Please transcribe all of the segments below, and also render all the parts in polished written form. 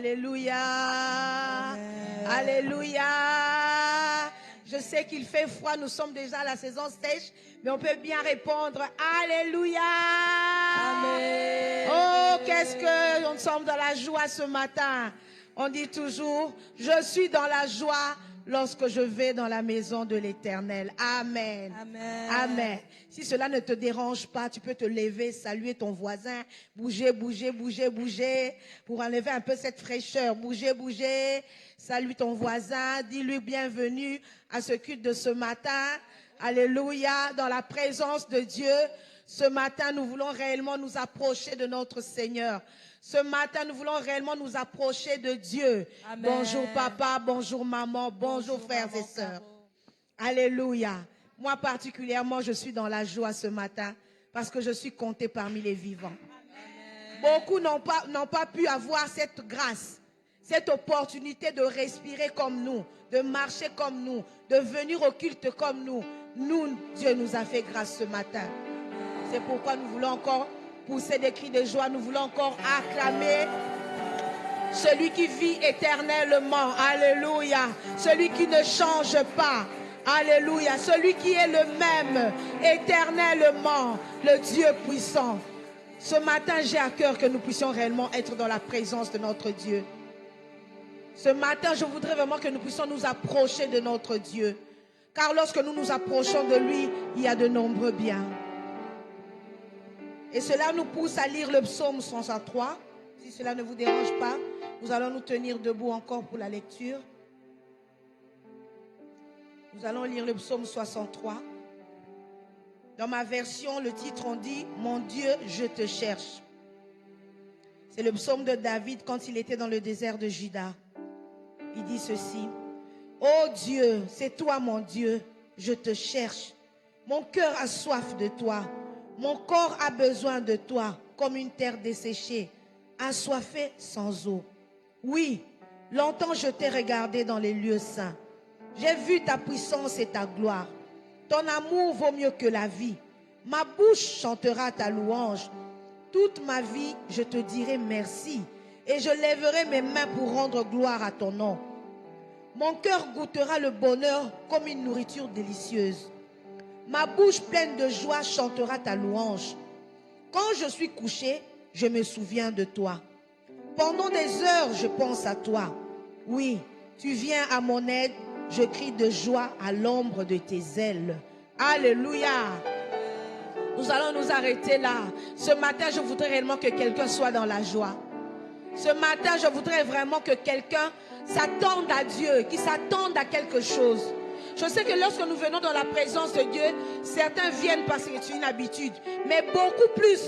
Alléluia. Amen. Alléluia. Je sais qu'il fait froid, nous sommes déjà à la saison sèche, mais on peut bien répondre Alléluia. Amen. Oh, qu'est-ce que nous sommes dans la joie ce matin. On dit toujours, je suis dans la joie lorsque je vais dans la maison de l'Éternel. Amen. Amen. Amen. Si cela ne te dérange pas, tu peux te lever, saluer ton voisin, bouger, bouger, bouger, bouger, pour enlever un peu cette fraîcheur. Bouger, bouger, salue ton voisin, dis-lui bienvenue à ce culte de ce matin. Alléluia, dans la présence de Dieu. Ce matin, nous voulons réellement nous approcher de notre Seigneur. Ce matin, nous voulons réellement nous approcher de Dieu. Amen. Bonjour papa, bonjour maman, bonjour frères et sœurs. Alléluia. Moi particulièrement, je suis dans la joie ce matin parce que je suis comptée parmi les vivants. Amen. Beaucoup n'ont pas pu avoir cette grâce, cette opportunité de respirer comme nous, de marcher comme nous, de venir au culte comme nous. Nous, Dieu nous a fait grâce ce matin. C'est pourquoi nous voulons encore pousser des cris de joie, nous voulons encore acclamer celui qui vit éternellement. Alléluia. Celui qui ne change pas. Alléluia. Celui qui est le même éternellement, le Dieu puissant. Ce matin, j'ai à cœur que nous puissions réellement être dans la présence de notre Dieu. Ce matin, je voudrais vraiment que nous puissions nous approcher de notre Dieu. Car lorsque nous nous approchons de lui, il y a de nombreux biens. Et cela nous pousse à lire le psaume 103. Si cela ne vous dérange pas, nous allons nous tenir debout encore pour la lecture. Nous allons lire le psaume 63. Dans ma version, le titre, on dit « Mon Dieu, je te cherche ». C'est le psaume de David quand il était dans le désert de Juda. Il dit ceci. « Oh Dieu, c'est toi mon Dieu, je te cherche. Mon cœur a soif de toi. Mon corps a besoin de toi, comme une terre desséchée, assoiffée sans eau. Oui, longtemps je t'ai regardé dans les lieux saints. J'ai vu ta puissance et ta gloire. Ton amour vaut mieux que la vie. Ma bouche chantera ta louange. Toute ma vie, je te dirai merci, et je lèverai mes mains pour rendre gloire à ton nom. Mon cœur goûtera le bonheur comme une nourriture délicieuse. Ma bouche pleine de joie chantera ta louange. Quand je suis couché, je me souviens de toi. Pendant des heures, je pense à toi. Oui, tu viens à mon aide. Je crie de joie à l'ombre de tes ailes. Alléluia. Nous allons nous arrêter là. Ce matin, je voudrais réellement que quelqu'un soit dans la joie. Ce matin, je voudrais vraiment que quelqu'un s'attende à Dieu, qu'il s'attende à quelque chose. Je sais que lorsque nous venons dans la présence de Dieu, certains viennent parce que c'est une habitude. Mais beaucoup plus,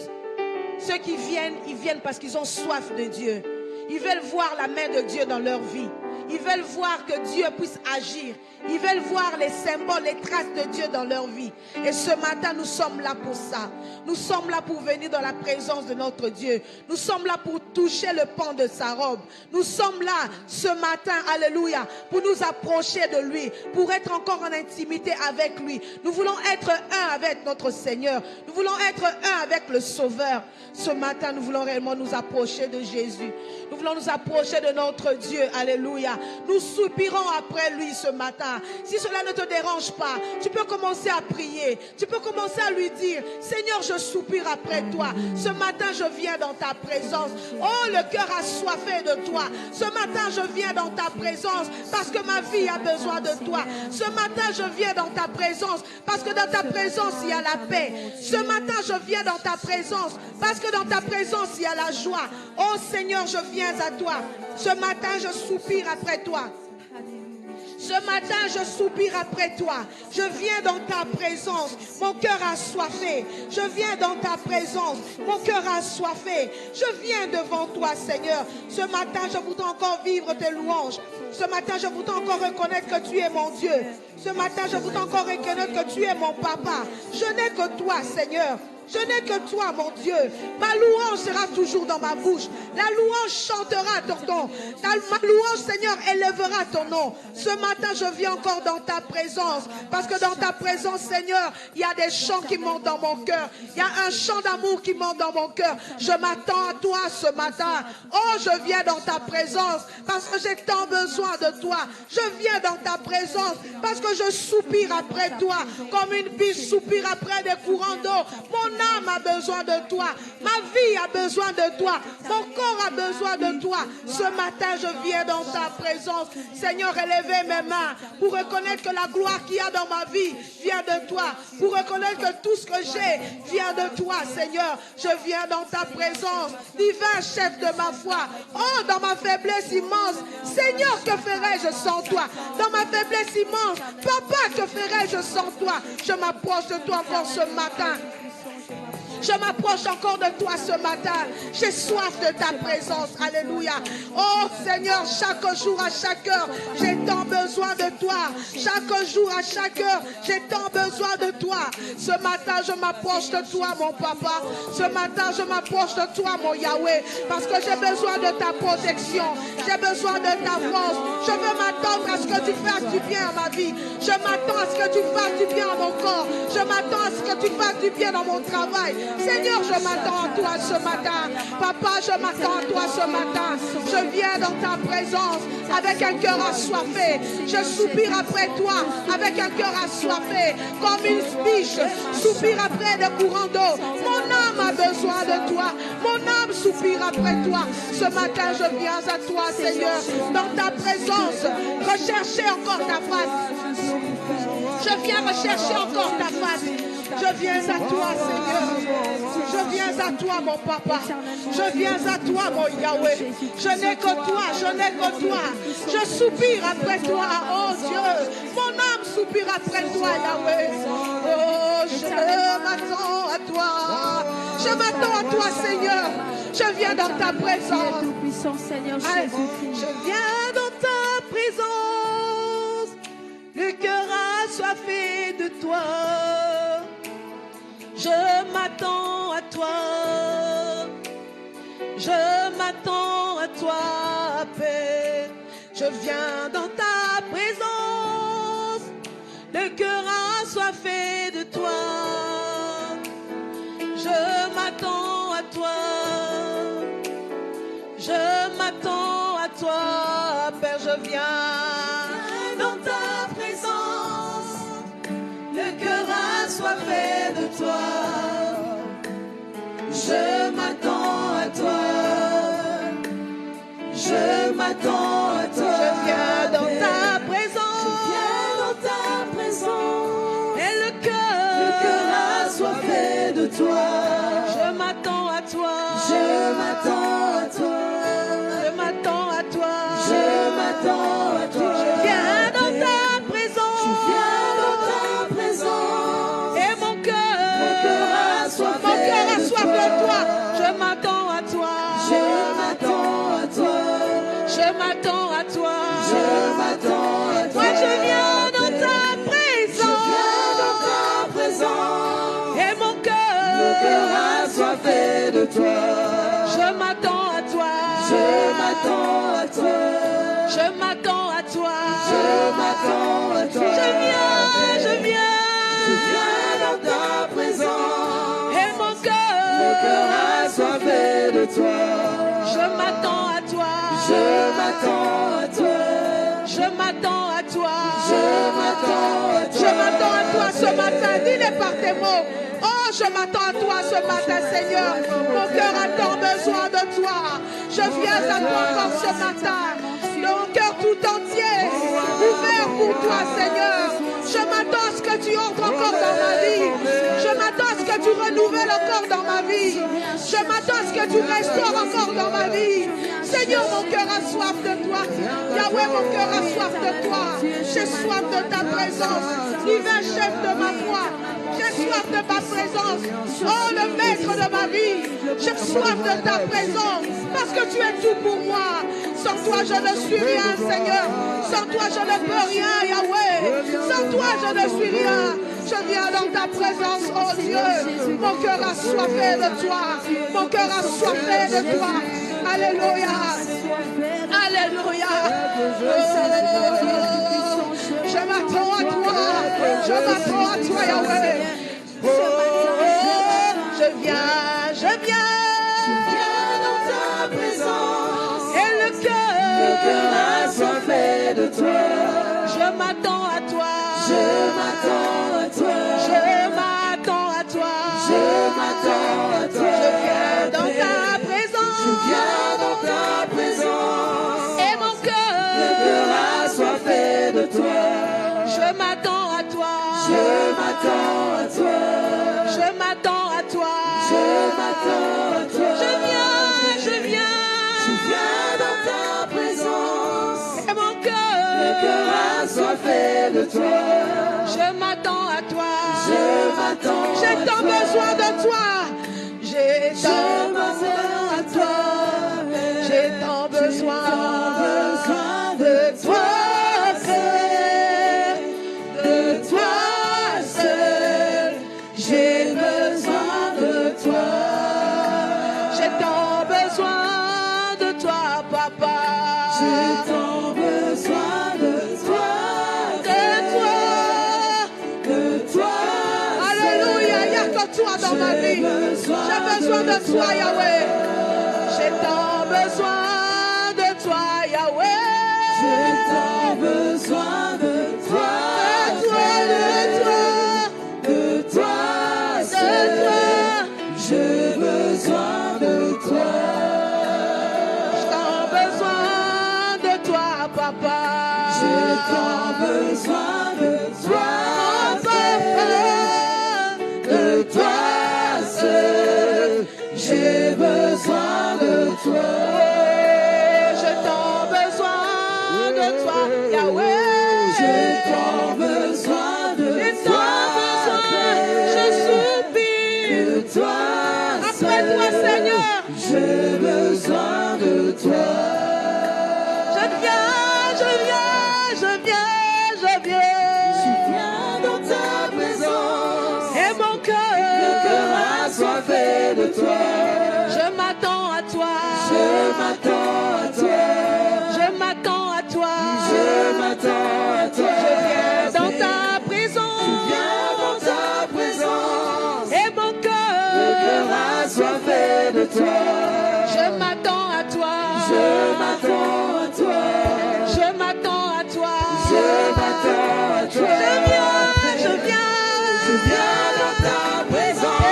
ceux qui viennent, ils viennent parce qu'ils ont soif de Dieu. Ils veulent voir la main de Dieu dans leur vie. Ils veulent voir que Dieu puisse agir. Ils veulent voir les symboles, les traces de Dieu dans leur vie. Et ce matin, nous sommes là pour ça. Nous sommes là pour venir dans la présence de notre Dieu. Nous sommes là pour toucher le pan de sa robe. Nous sommes là ce matin, alléluia, pour nous approcher de lui, pour être encore en intimité avec lui. Nous voulons être un avec notre Seigneur. Nous voulons être un avec le Sauveur. Ce matin, nous voulons réellement nous approcher de Jésus. Nous voulons nous approcher de notre Dieu, alléluia. Nous soupirons après lui ce matin. Si cela ne te dérange pas, tu peux commencer à prier. Tu peux commencer à lui dire, Seigneur, je soupire après toi. Ce matin, je viens dans ta présence. Oh, le cœur assoiffé de toi. Ce matin, je viens dans ta présence parce que ma vie a besoin de toi. Ce matin, je viens dans ta présence parce que dans ta présence, il y a la paix. Ce matin, je viens dans ta présence parce que dans ta présence, il y a la joie. Oh Seigneur, je viens à toi. Ce matin, je soupire après toi. Ce matin, je soupire après toi. Je viens dans ta présence. Mon cœur assoiffé. Je viens dans ta présence. Mon cœur assoiffé. Je viens devant toi, Seigneur. Ce matin, je voudrais encore vivre tes louanges. Ce matin, je voudrais encore reconnaître que tu es mon Dieu. Ce matin, je voudrais encore reconnaître que tu es mon papa. Je n'ai que toi, Seigneur. Je n'ai que toi, mon Dieu. Ma louange sera toujours dans ma bouche. La louange chantera ton nom. Ma louange, Seigneur, élèvera ton nom. Ce matin, je viens encore dans ta présence. Parce que dans ta présence, Seigneur, il y a des chants qui montent dans mon cœur. Il y a un chant d'amour qui monte dans mon cœur. Je m'attends à toi ce matin. Oh, je viens dans ta présence parce que j'ai tant besoin de toi. Je viens dans ta présence parce que je soupire après toi. Comme une biche soupire après des courants d'eau. Mon âme a besoin de toi. Ma vie a besoin de toi. Mon corps a besoin de toi. Ce matin, je viens dans ta présence. Seigneur, élevez mes mains pour reconnaître que la gloire qu'il y a dans ma vie vient de toi. Pour reconnaître que tout ce que j'ai vient de toi, Seigneur. Je viens dans ta présence. Divin chef de ma foi. Oh, dans ma faiblesse immense. Seigneur, que ferais-je sans toi? Dans ma faiblesse immense. Papa, que ferais-je sans toi? Je m'approche de toi encore ce matin. Je m'approche encore de toi ce matin. J'ai soif de ta présence. Alléluia. Oh Seigneur, chaque jour, à chaque heure, j'ai tant besoin de toi. Chaque jour, à chaque heure, j'ai tant besoin de toi. Ce matin, je m'approche de toi, mon papa. Ce matin, je m'approche de toi, mon Yahweh. Parce que j'ai besoin de ta protection. J'ai besoin de ta force. Je veux m'attendre à ce que tu fasses du bien à ma vie. Je m'attends à ce que tu fasses du bien à mon corps. Je m'attends à ce que tu fasses du bien dans mon travail. Seigneur, je m'attends à toi ce matin. Papa, je m'attends à toi ce matin. Je viens dans ta présence avec un cœur assoiffé. Je soupire après toi avec un cœur assoiffé. Comme une biche soupire après des courants d'eau. Mon âme a besoin de toi. Mon âme soupire après toi. Ce matin, je viens à toi, Seigneur, dans ta présence. Rechercher encore ta face. Je viens rechercher encore ta face. Je viens à toi, Seigneur. Je viens à toi, mon papa. Je viens à toi, mon Yahweh. Je n'ai que toi, je n'ai que toi. Je soupire après toi, oh Dieu. Mon âme soupire après toi, Yahweh. Oh, je m'attends à toi. Je m'attends à toi, Seigneur. Je viens dans ta présence. Je viens dans ta présence. Le cœur assoiffé de toi. Je m'attends à toi, je m'attends à toi, Père. Je viens dans ta présence, le cœur assoiffé de toi. Je m'attends à toi, je m'attends à toi, Père. Je viens dans ta présence, le cœur assoiffé de toi. Je m'attends à toi. Je m'attends à toi. Je viens dans ta présence. Je viens dans ta présence. Et le cœur assoiffé de toi. Je m'attends à toi. Je m'attends à toi. Je m'attends à toi. Je m'attends à toi. Je viens dans ta présence. Je viens dans ta présence. Et mon cœur assoiffé de toi. Je m'attends à toi. Je m'attends à toi. Je m'attends à toi. Je m'attends à toi. Moi je viens dans ta présence. Je viens dans ta présence. Et mon cœur assoiffé de toi. Je m'attends à toi. Je m'attends à toi. Je m'attends à toi. Je m'attends à toi. Je viens, je viens. Je viens dans ta présence. Et mon cœur assoiffé de toi. Je m'attends à toi. Je m'attends à toi. Je m'attends à toi. Je m'attends à toi. Je m'attends à toi ce matin. Dis-le par tes mots. Oh, je m'attends à toi ce matin, Seigneur. Mon cœur a tant besoin de toi. Je viens à toi encore ce matin. Mon cœur tout entier, ouvert pour toi, Seigneur. Je m'attends à ce que tu entres encore dans ma vie. Je m'attends à ce que tu renouvelles encore dans ma vie. Je m'attends à ce que tu restaures encore dans ma vie. Seigneur, mon cœur a soif de toi. Yahweh, mon cœur a soif de toi. J'ai soif de ta présence. Divin chef de ma foi. J'ai soif de ta présence. Oh, le maître de ma vie. J'ai soif de ta présence. Parce que tu es tout pour moi. Sans toi, je ne suis rien, Seigneur. Sans toi, je ne peux rien, Yahweh. Sans toi, je ne suis rien. Je viens dans ta présence, oh Dieu. Mon cœur a soifé de toi. Mon cœur a soifé de toi. Alléluia. Alléluia. Je m'attends à toi. Je m'attends à toi, Yahweh. Je viens. Je viens dans ta présence. Et le cœur a soifé de toi. Je m'attends à toi. Je m'attends à toi. Je m'attends à toi. Je m'attends à toi. Je viens dans ta présence. Je viens dans ta présence. Et mon cœur a soifé de toi. Je m'attends à toi. Je m'attends à toi. Je m'attends à toi. Je m'attends à toi. Je viens. Je viens dans ta présence. Et mon cœur a soifé de toi. Je m'attends à toi. Je m'attends. J'ai tant besoin de toi. J'ai tant besoin de toi. J'ai tant besoin de toi. De toi seul. J'ai besoin de toi. J'ai tant besoin de toi, papa. J'ai tant besoin de toi. De toi. Alléluia, il n'y a que toi dans ma vie. J'ai besoin de toi, Yahweh. J'ai tant besoin de toi, Yahweh. J'ai tant besoin de toi. De toi seul. J'ai besoin de toi. J'ai tant besoin de toi, papa. J'ai tant besoin de toi. De toi seul. J'ai besoin de toi. J'ai tant besoin de toi, Yahweh. J'ai tant besoin de toi. Je soupire De toi après toi, Seigneur. j'ai besoin de toi. Je Viens dans ta présence. Et mon Le cœur cœur, a soifé de toi. je m'attends à toi. Je m'attends à toi. Je m'attends à toi. Je m'attends à toi. Je viens dans ta Je présence. viens dans ta présence. Et mon Le cœur cœur, a soifé de toi. je m'attends à toi. Je m'attends à toi. Je m'attends à toi. Je m'attends à toi. Je viens. Je viens dans ta présence.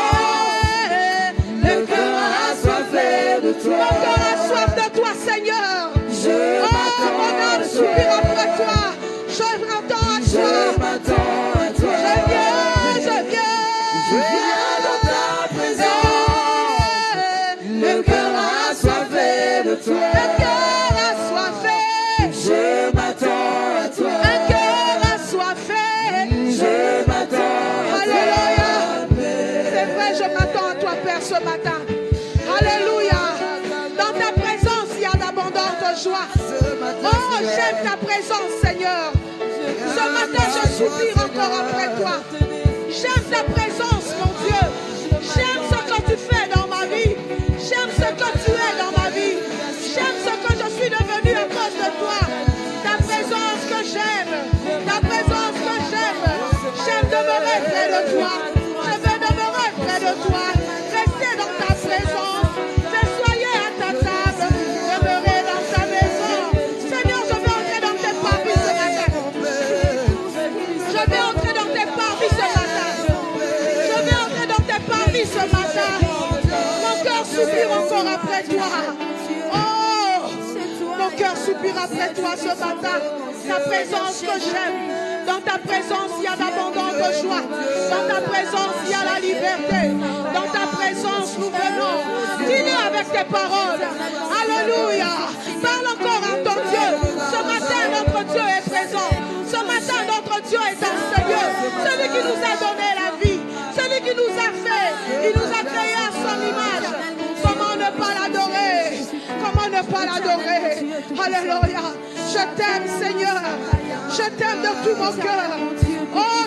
Le cœur a soifé de toi. Mon cœur a soif de toi, Seigneur. Je Oh, m'attends mon à âme soupire toi. après toi. Je m'attends à Je toi. m'attends à toi. Je viens. Je viens dans ta présence. Le cœur a soifé de toi. Le cœur a soifé. Je m'attends à toi. Un cœur assoiffé. Je m'attends à toi. Alléluia. C'est vrai, je m'attends à toi, Père, ce matin. Alléluia. Dans ta présence, il y a d'abondante joie. Oh, j'aime ta présence, Seigneur. Ce matin, je soupire encore après toi. J'aime ta présence, mon Dieu. J'aime ce que tu fais dans ma vie. J'aime ce que tu es dans ma vie. J'aime ce que je suis devenu à cause de toi. Ta présence que j'aime. Ta présence que j'aime. J'aime demeurer près de toi. Je veux demeurer près de toi. Rester dans ta présence. Fais soyer à ta table. Demeurer dans ta maison. Seigneur, je veux entrer dans tes parvis ce matin. Je vais entrer dans tes parvis ce matin. Je vais entrer dans tes parvis ce matin. Mon cœur soupire encore après toi. Oh, mon cœur soupire après toi ce matin. Ta présence que j'aime. Dans ta présence, il y a d'abondante joie. Dans ta présence, il y a la liberté. Dans ta présence, nous venons. Dis-nous avec tes paroles. Alléluia. Parle encore à ton Dieu. Ce matin, notre Dieu est présent. Ce matin, notre Dieu est enseigneur. Celui qui nous a donné la vie. Celui qui nous a fait. Il nous a créé à son image. Comment ne pas l'adorer? Comment ne pas l'adorer? Alléluia. Je t'aime, Seigneur. Je t'aime de tout mon cœur. Oh,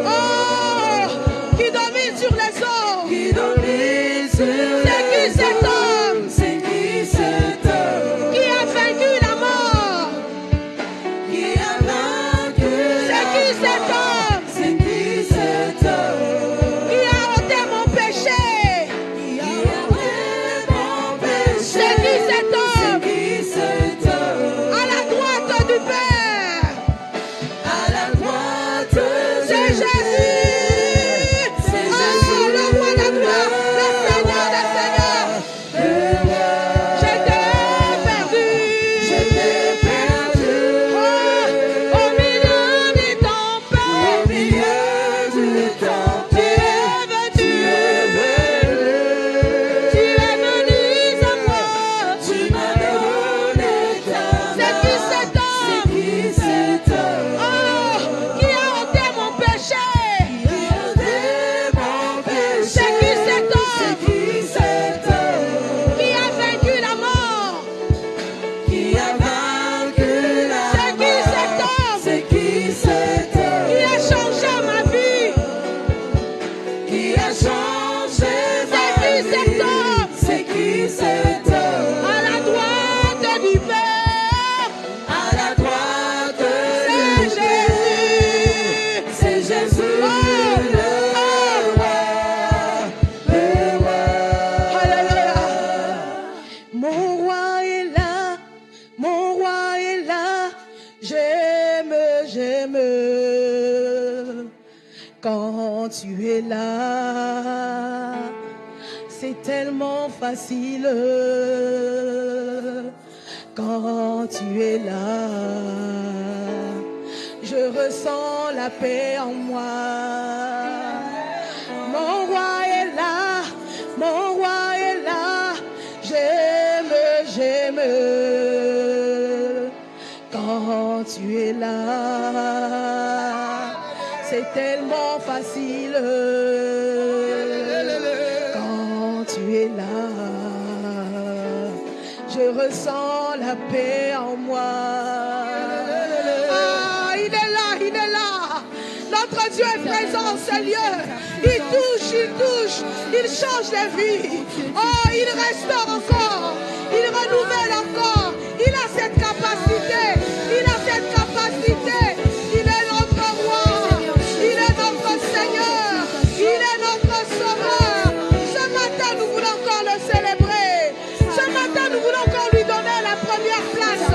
Oh, qui domine sur les eaux. Qui domine sur C'est qui cet homme? C'est qui cet homme? Mon roi est là, mon roi est là, j'aime, j'aime. Quand tu es là, c'est tellement facile. Quand tu es là, je ressens la paix en moi. Mon roi est là, mon roi est là, j'aime, j'aime. Quand tu es là, c'est tellement facile. Quand tu es là, je ressens la paix en moi. Ah, il est là, il est là. Notre Dieu est présent en ce lieu. Il touche, il change les vies. Oh, il restaure encore, il renouvelle encore. Il a cette capacité, il a cette capacité. Il est notre roi, il est notre Seigneur, il est notre Sauveur. Ce matin, nous voulons encore le célébrer. Ce matin, nous voulons encore lui donner la première place.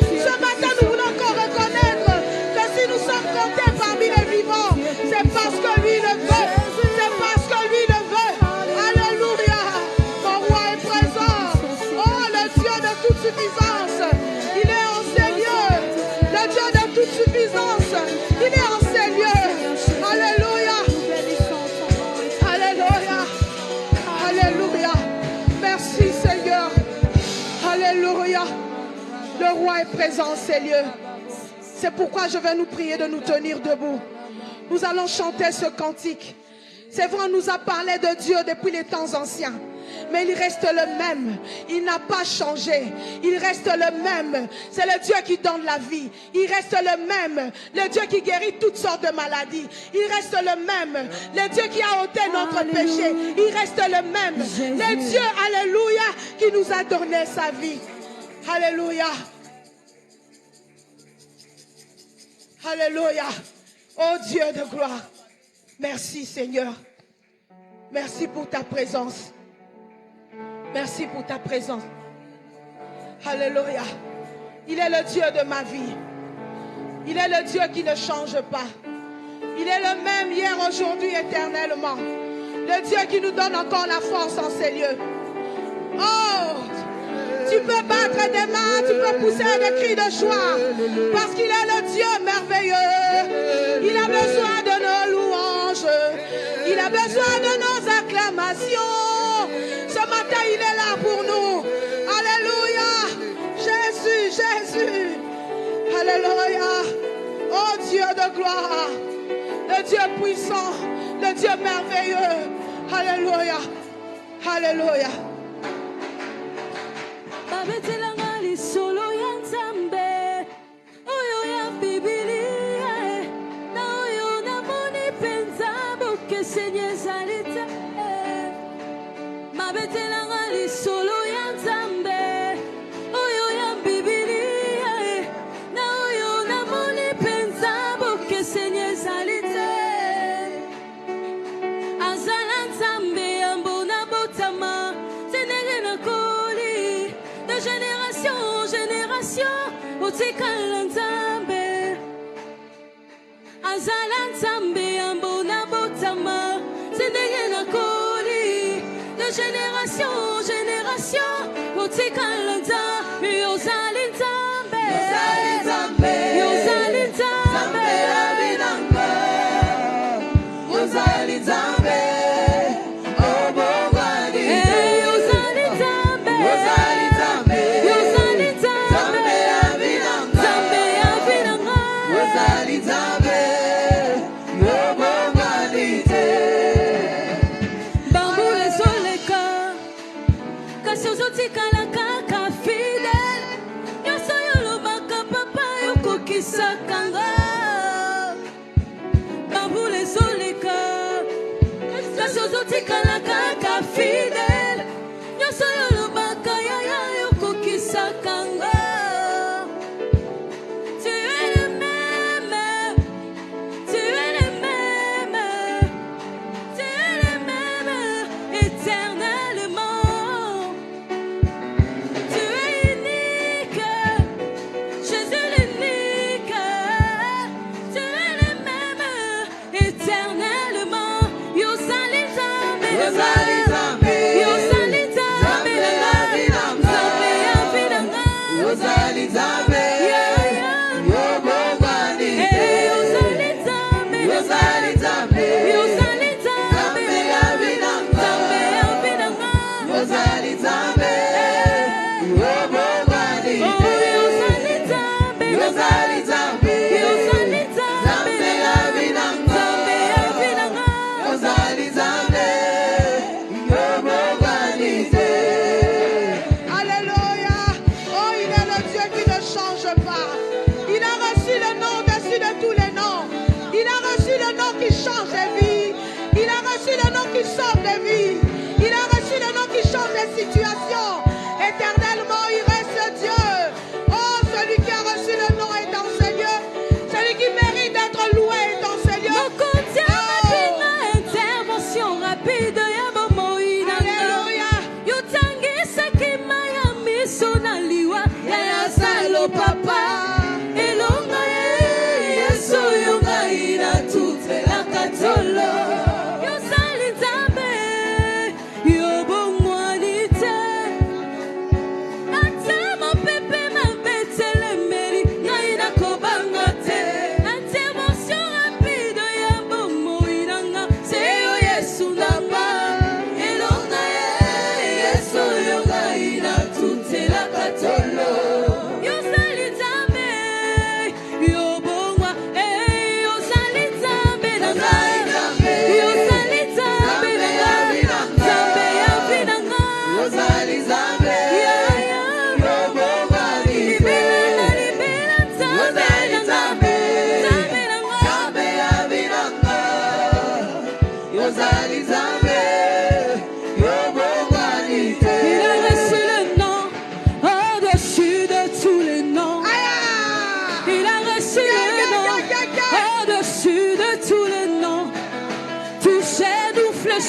Ce matin, nous voulons encore reconnaître que si nous sommes comptés parmi les vivants, c'est parce que lui le veut. C'est parce que lui le veut. Alléluia. Mon roi est présent. Oh, le Dieu de toute suffisance. Il est en ces lieux. Le Dieu de toute suffisance. Il est en ces lieux. Alléluia. Alléluia. Alléluia. Merci Seigneur. Alléluia. Le roi est présent en ces lieux. C'est pourquoi je vais nous prier de nous tenir debout. Nous allons chanter ce cantique. C'est vrai, on nous a parlé de Dieu depuis les temps anciens. Mais il reste le même. Il n'a pas changé. Il reste le même. C'est le Dieu qui donne la vie. Il reste le même. Le Dieu qui guérit toutes sortes de maladies. Il reste le même. Le Dieu qui a ôté notre péché. Il reste le même. Le Dieu, alléluia, qui nous a donné sa vie. Alléluia. Alléluia. Oh Dieu de gloire. Merci Seigneur. Merci pour ta présence. Merci pour ta présence. Alléluia. Il est le Dieu de ma vie. Il est le Dieu qui ne change pas. Il est le même hier, aujourd'hui, éternellement. Le Dieu qui nous donne encore la force en ces lieux. Oh, tu peux battre des mains, tu peux pousser des cris de joie. Parce qu'il est le Dieu merveilleux. Il a besoin de nos louanges. Il a besoin de nos acclamations. Ce matin, il est là pour nous. Alléluia. Jésus, Jésus. Alléluia. Oh Dieu de gloire. Le Dieu puissant. Le Dieu merveilleux. Alléluia. Alléluia. Génération en génération, Otikalanta, Yosali Zambe, Yosali Zambe, Yosali Zambe, Yosali Zambe, oh Bogani, Yosali Zambe, Yosali Zambe, Yosali Zambe, Zambe Avinanga, Yosali Zambe, oh Bogani. Éternellement, tu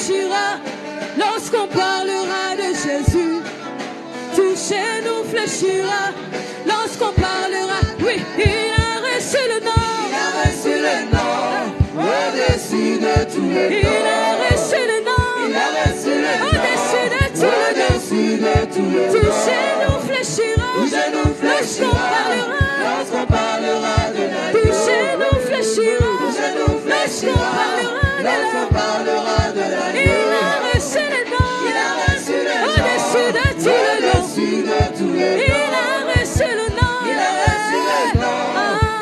fléchira lorsqu'on parlera de Jésus. Tout chez nous fléchira lorsqu'on parlera. Oui, il a reçu le nom. Il a reçu le nom au-dessus de tous les noms. Il a reçu le nom. Il a reçu le nom au-dessus de tous les noms. au-dessus de tous les Tout noms. chez nous fléchira Tout chez nous lorsqu'on fléchira parlera. lorsqu'on parlera de l'agneau. Tout chez nous fléchira Tout chez nous fléchira lorsqu'on parlera de l'agneau. Il a reçu le nom. Il a reçu le nom au-dessus de tous les noms. au-dessus de tous les noms. Il a reçu le nom. Il a reçu le nom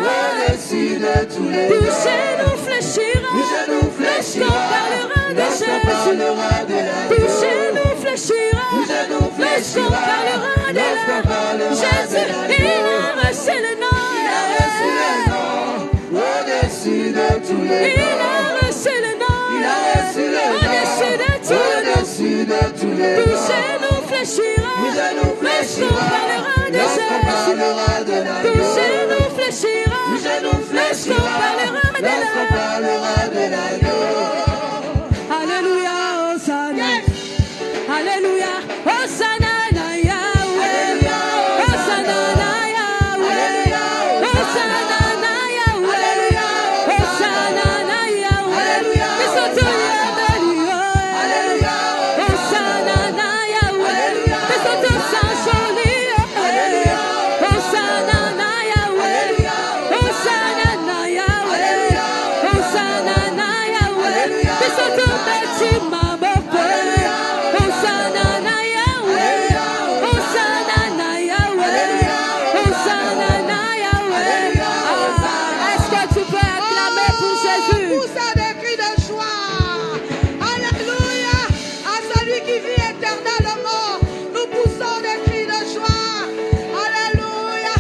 au-dessus de tous les Tout noms. chez nous fléchira Tout chez nous fléchira lorsqu'on parlera de lorsqu'on Jésus. parlera de Tout l'agneau. chez nous fléchira Tout chez nous lorsqu'on fléchira parlera de lorsqu'on parlera de Jésus. l'agneau. Il a reçu le nom. Il a reçu le nom au-dessus de tous les Il noms. a reçu le nom. Il a reçu le au-dessus de nom tous les noms. au-dessus de tous les Tout noms. chez nous fléchira Tout chez nous lorsqu'on fléchira parlera de lorsqu'on Jésus. parlera de Tout l'agneau. chez nous fléchira Tout chez nous lorsqu'on fléchira parlera de lorsqu'on parlera de l'agneau. Alléluia, Hosanna. Alléluia, Hosanna na Yahweh. Hosanna na Yahweh. Hosanna na Yahweh. Hosanna na Yahweh. Bisotoliende liyo. Hosanna na Yahweh. Bisoto sanjoliyo. Hosanna na Yahweh. Hosanna na Yahweh. Hosanna na Yahweh. Bisoto beti maboko. Hosanna na Yahweh. Hosanna na Yahweh. Hosanna na Yahweh. Ah, est-ce que tu peux acclamer pour Jésus? Poussez des cris de joie. Alléluia. À celui qui vit éternellement, nous poussons des cris de joie. Alléluia.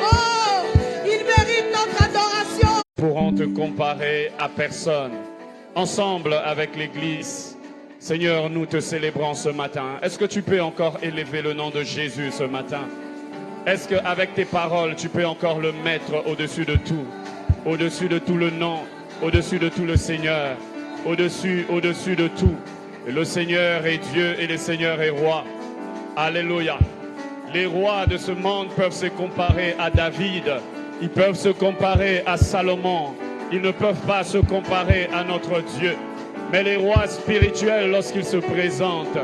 Oh, il mérite notre adoration. Pourront te comparer à personne. Ensemble avec l'Église, Seigneur, nous te célébrons ce matin. Est-ce que tu peux encore élever le nom de Jésus ce matin? Est-ce qu'avec tes paroles, tu peux encore le mettre au-dessus de tout le nom, au-dessus de tout le Seigneur, au-dessus de tout. Et le Seigneur est Dieu et le Seigneur est roi. Alléluia. Les rois de ce monde peuvent se comparer à David, ils peuvent se comparer à Salomon, ils ne peuvent pas se comparer à notre Dieu. Mais les rois spirituels, lorsqu'ils se présentent,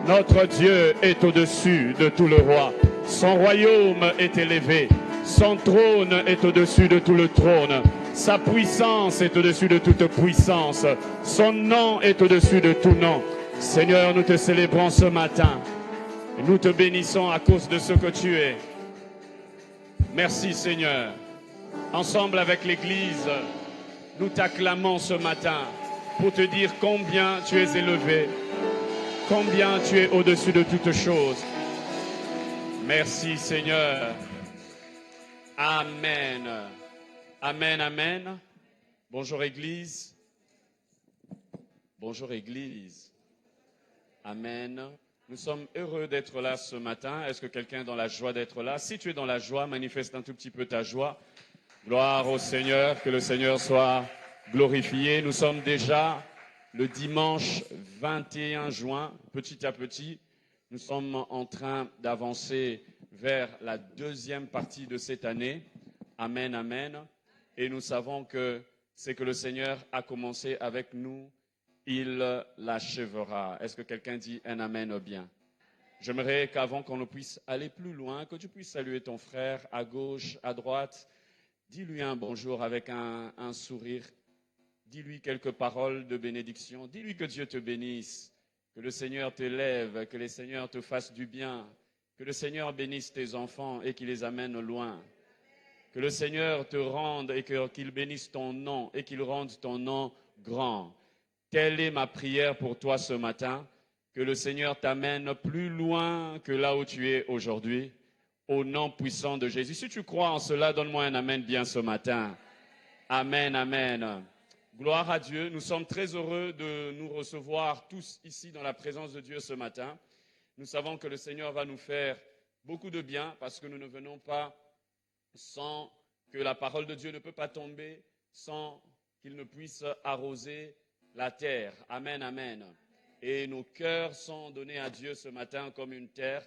notre Dieu est au-dessus de tout le roi. Son royaume est élevé, son trône est au-dessus de tout le trône, sa puissance est au-dessus de toute puissance, son nom est au-dessus de tout nom. Seigneur, nous te célébrons ce matin. Et nous te bénissons à cause de ce que tu es. Merci Seigneur. Ensemble avec l'Église, nous t'acclamons ce matin pour te dire combien tu es élevé, combien tu es au-dessus de toutes choses. Merci Seigneur. Amen. Amen, amen. Bonjour Église. Bonjour Église. Amen. Nous sommes heureux d'être là ce matin. Est-ce que quelqu'un est dans la joie d'être là? Si tu es dans la joie, manifeste un tout petit peu ta joie. Gloire au Seigneur, que le Seigneur soit glorifié. Nous sommes déjà le dimanche 21 juin. Petit à petit, nous sommes en train d'avancer vers la deuxième partie de cette année. Amen, amen. Et nous savons que c'est que le Seigneur a commencé avec nous, il l'achèvera. Est-ce que quelqu'un dit un amen bien? J'aimerais qu'avant qu'on ne puisse aller plus loin, que tu puisses saluer ton frère à gauche, à droite. Dis-lui un bonjour avec un sourire. Dis-lui quelques paroles de bénédiction. Dis-lui que Dieu te bénisse, que le Seigneur t'élève, que le Seigneur te fasse du bien, que le Seigneur bénisse tes enfants et qu'il les amène loin. Que le Seigneur te rende et qu'il bénisse ton nom et qu'il rende ton nom grand. Telle est ma prière pour toi ce matin, que le Seigneur t'amène plus loin que là où tu es aujourd'hui, au nom puissant de Jésus. Si tu crois en cela, donne-moi un amen bien ce matin. Amen, amen. Gloire à Dieu. Nous sommes très heureux de nous recevoir tous ici dans la présence de Dieu ce matin. Nous savons que le Seigneur va nous faire beaucoup de bien parce que nous ne venons pas sans que la parole de Dieu ne peut pas tomber, sans qu'il ne puisse arroser la terre. Amen, amen. Et nos cœurs sont donnés à Dieu ce matin comme une terre,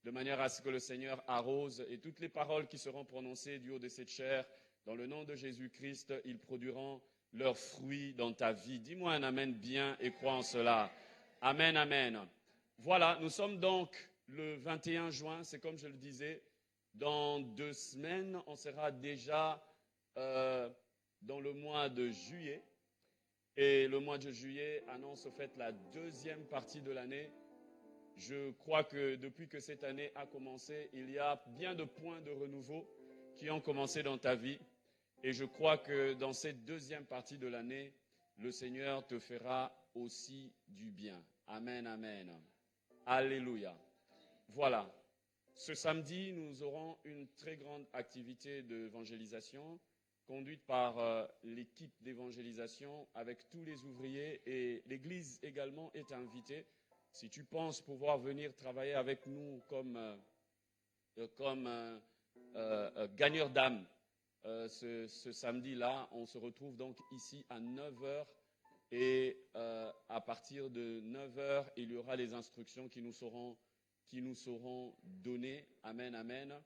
de manière à ce que le Seigneur arrose. Et toutes les paroles qui seront prononcées du haut de cette chair, dans le nom de Jésus-Christ, ils produiront leurs fruits dans ta vie. Dis-moi un amen bien et crois en cela. Amen, amen. Voilà, nous sommes donc le 21 juin, c'est comme je le disais. Dans 2 semaines, on sera déjà dans le mois de juillet. Et le mois de juillet annonce au fait la deuxième partie de l'année. Je crois que depuis que cette année a commencé, il y a bien de points de renouveau qui ont commencé dans ta vie. Et je crois que dans cette deuxième partie de l'année, le Seigneur te fera aussi du bien. Amen, amen. Alléluia. Voilà. Ce samedi, nous aurons une très grande activité d'évangélisation conduite par l'équipe d'évangélisation avec tous les ouvriers et l'Église également est invitée. Si tu penses pouvoir venir travailler avec nous comme gagneur d'âme ce samedi-là, on se retrouve donc ici à 9h et à partir de 9h, il y aura les instructions qui nous seront données. Amen, amen.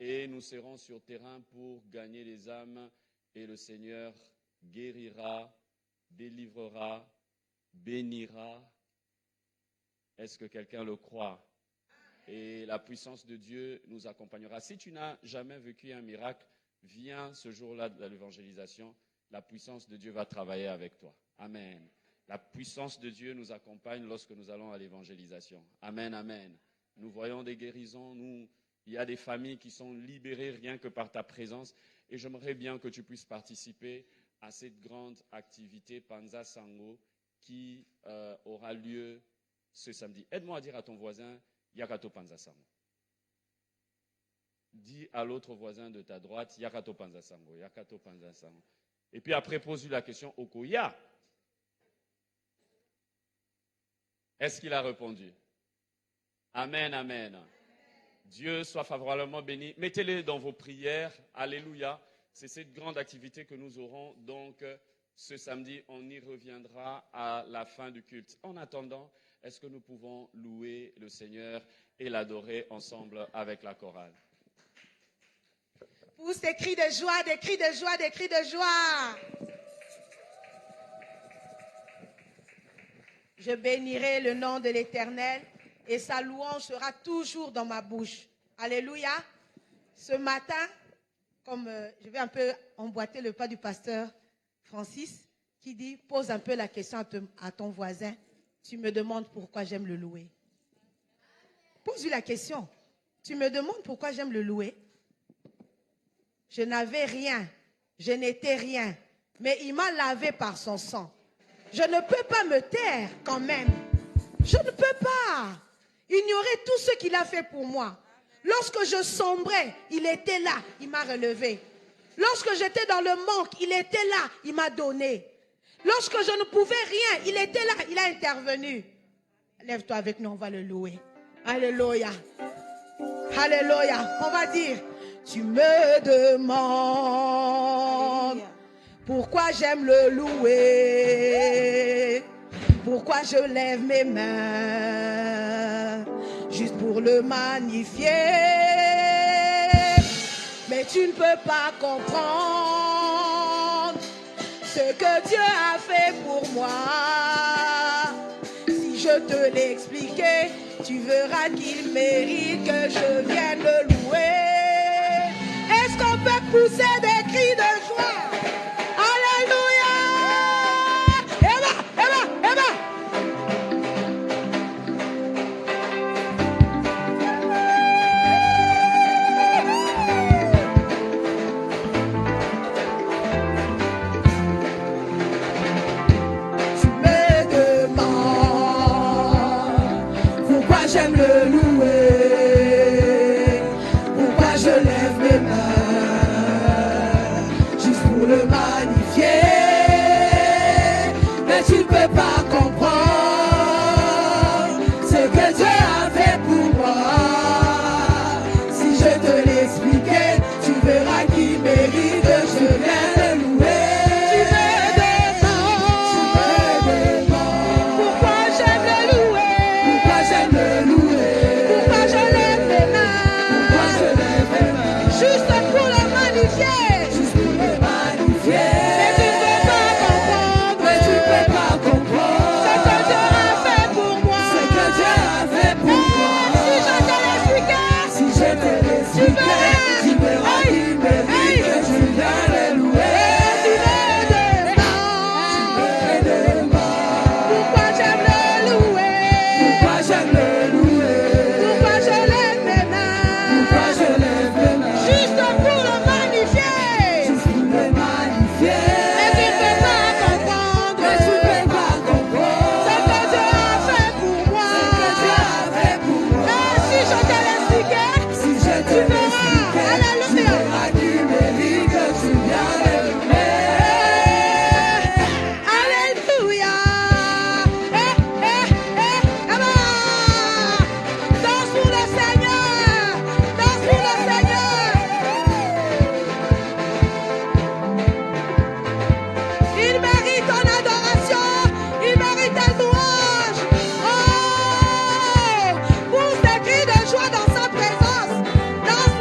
Et nous serons sur terrain pour gagner les âmes. Et le Seigneur guérira, délivrera, bénira. Est-ce que quelqu'un le croit? Et la puissance de Dieu nous accompagnera. Si tu n'as jamais vécu un miracle, viens ce jour-là de l'évangélisation. La puissance de Dieu va travailler avec toi. Amen. La puissance de Dieu nous accompagne lorsque nous allons à l'évangélisation. Amen, amen. Nous voyons des guérisons, il y a des familles qui sont libérées rien que par ta présence. Et j'aimerais bien que tu puisses participer à cette grande activité Panza Sango qui aura lieu ce samedi. Aide-moi à dire à ton voisin, Yakato Panza Sango. Dis à l'autre voisin de ta droite, Yakato Panza Sango, Yakato Panza Sango. Et puis après, pose-lui la question, Okoya. Est-ce qu'il a répondu? Amen, amen. Dieu soit favorablement béni. Mettez-les dans vos prières. Alléluia. C'est cette grande activité que nous aurons. Donc, ce samedi, on y reviendra à la fin du culte. En attendant, est-ce que nous pouvons louer le Seigneur et l'adorer ensemble avec la chorale? Pousse des cris de joie, des cris de joie, des cris de joie. Je bénirai le nom de l'Éternel. Et sa louange sera toujours dans ma bouche. Alléluia. Ce matin, comme je vais un peu emboîter le pas du pasteur Francis, qui dit, pose un peu la question à ton voisin. Tu me demandes pourquoi j'aime le louer. Pose-lui la question. Tu me demandes pourquoi j'aime le louer. Je n'avais rien. Je n'étais rien. Mais il m'a lavé par son sang. Je ne peux pas me taire quand même. Je ne peux pas ignorer tout ce qu'il a fait pour moi. Lorsque je sombrais, il était là, il m'a relevé. Lorsque j'étais dans le manque, il était là, il m'a donné. Lorsque je ne pouvais rien, il était là, il a intervenu. Lève-toi avec nous, on va le louer. Alléluia. Alléluia. On va dire, tu me demandes pourquoi j'aime le louer. Pourquoi je lève mes mains juste pour le magnifier. Mais tu ne peux pas comprendre ce que Dieu a fait pour moi. Si je te l'expliquais, tu verras qu'il mérite que je vienne le louer. Est-ce qu'on peut pousser des cris de joie? J'aime le louer, pourquoi je lève mes mains Tu verras qu'il mérite que tu viens le louer. Tu m'aideras. Pourquoi j'aime le louer? Pourquoi j'aime le louer? Pourquoi je lève mes mains? Pourquoi je lève les mains? Juste pour le magnifier. Juste pour le magnifier. Mais tu ne peux pas comprendre Mais tu peux pas comprendre ce que Dieu a fait pour moi. ce que Dieu a fait pour moi. Et si je te l'expliquais, Si je te l'expliquais, tu Alléluia. verras qu'il mérite que tu viens le louer. Alléluia. Amen. Danse pour le Seigneur. Danse pour le Seigneur. Il mérite ton adoration. Il mérite ta louange. Oh, pousse des cris de joie dans sa présence. Danse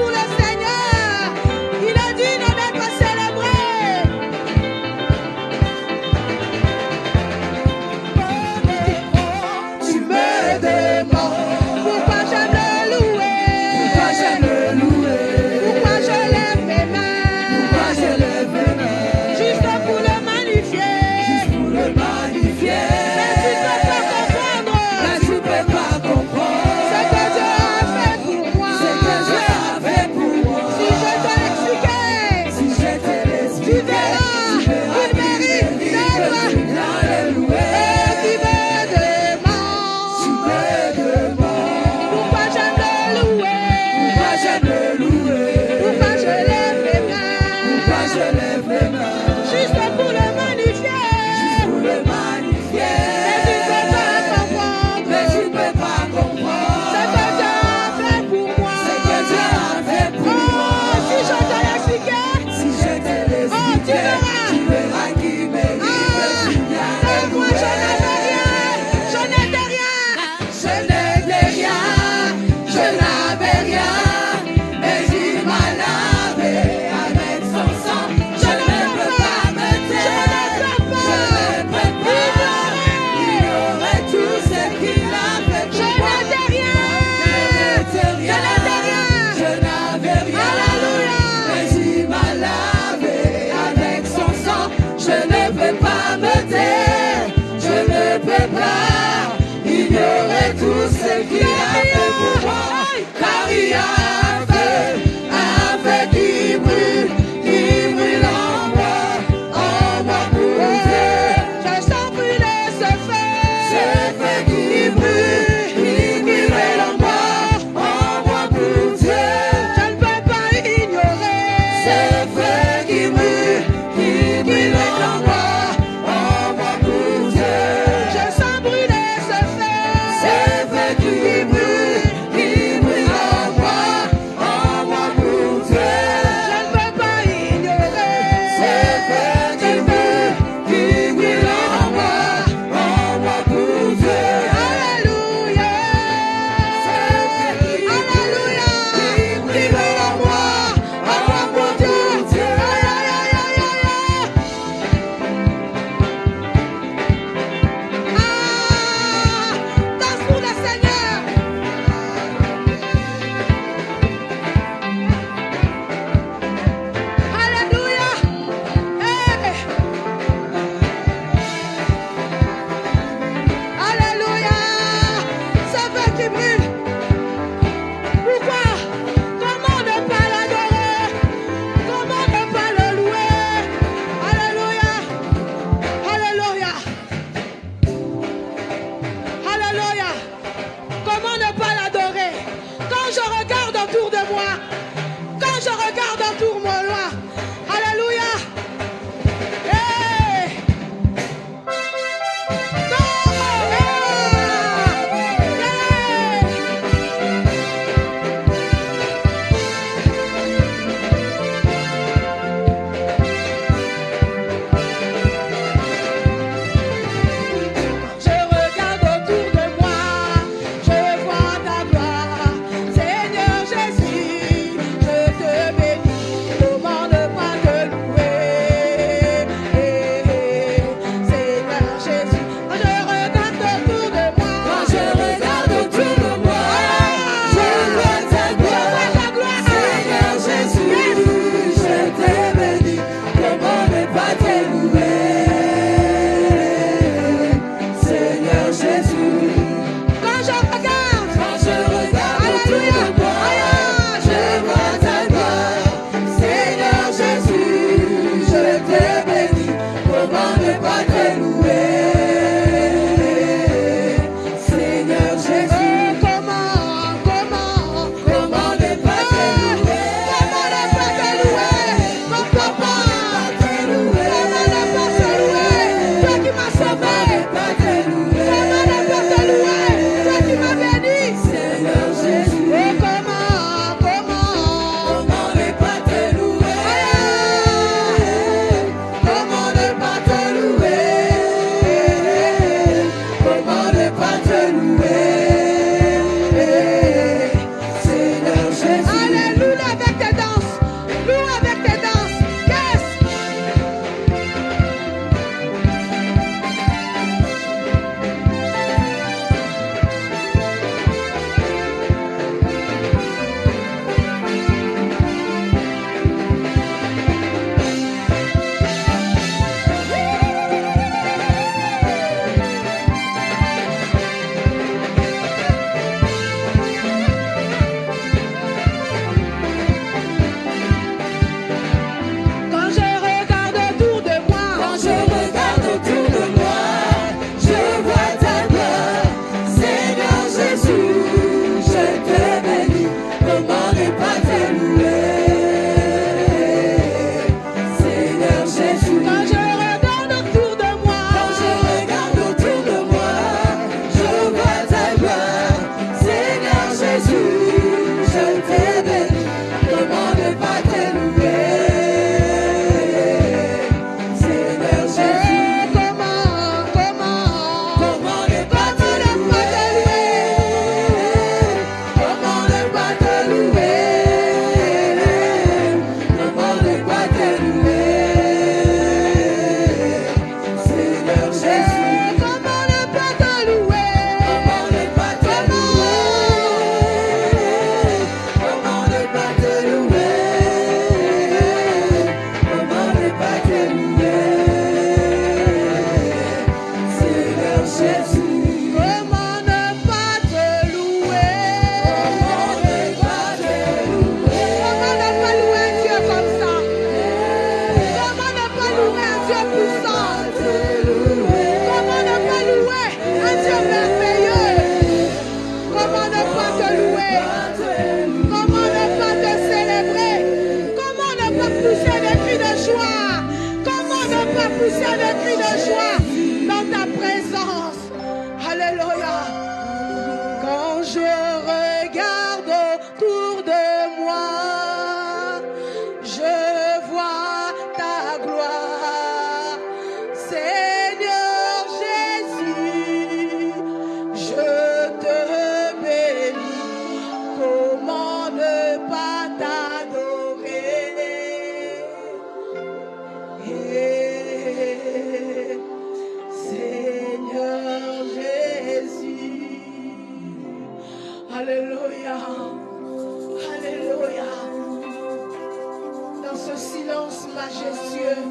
silence majestueux,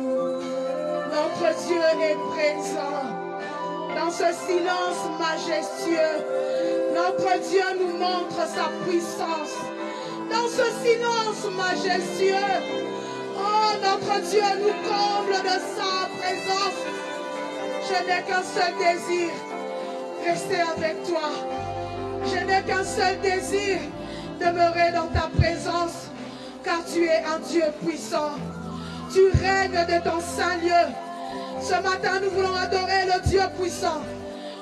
notre Dieu est présent. Dans ce silence majestueux, notre Dieu nous montre sa puissance. Dans ce silence majestueux, oh, notre Dieu nous comble de sa présence. Je n'ai qu'un seul désir, rester avec toi. Je n'ai qu'un seul désir, demeurer dans ta présence, car tu es un Dieu puissant. Tu règnes de ton saint lieu. Ce matin, nous voulons adorer le Dieu puissant.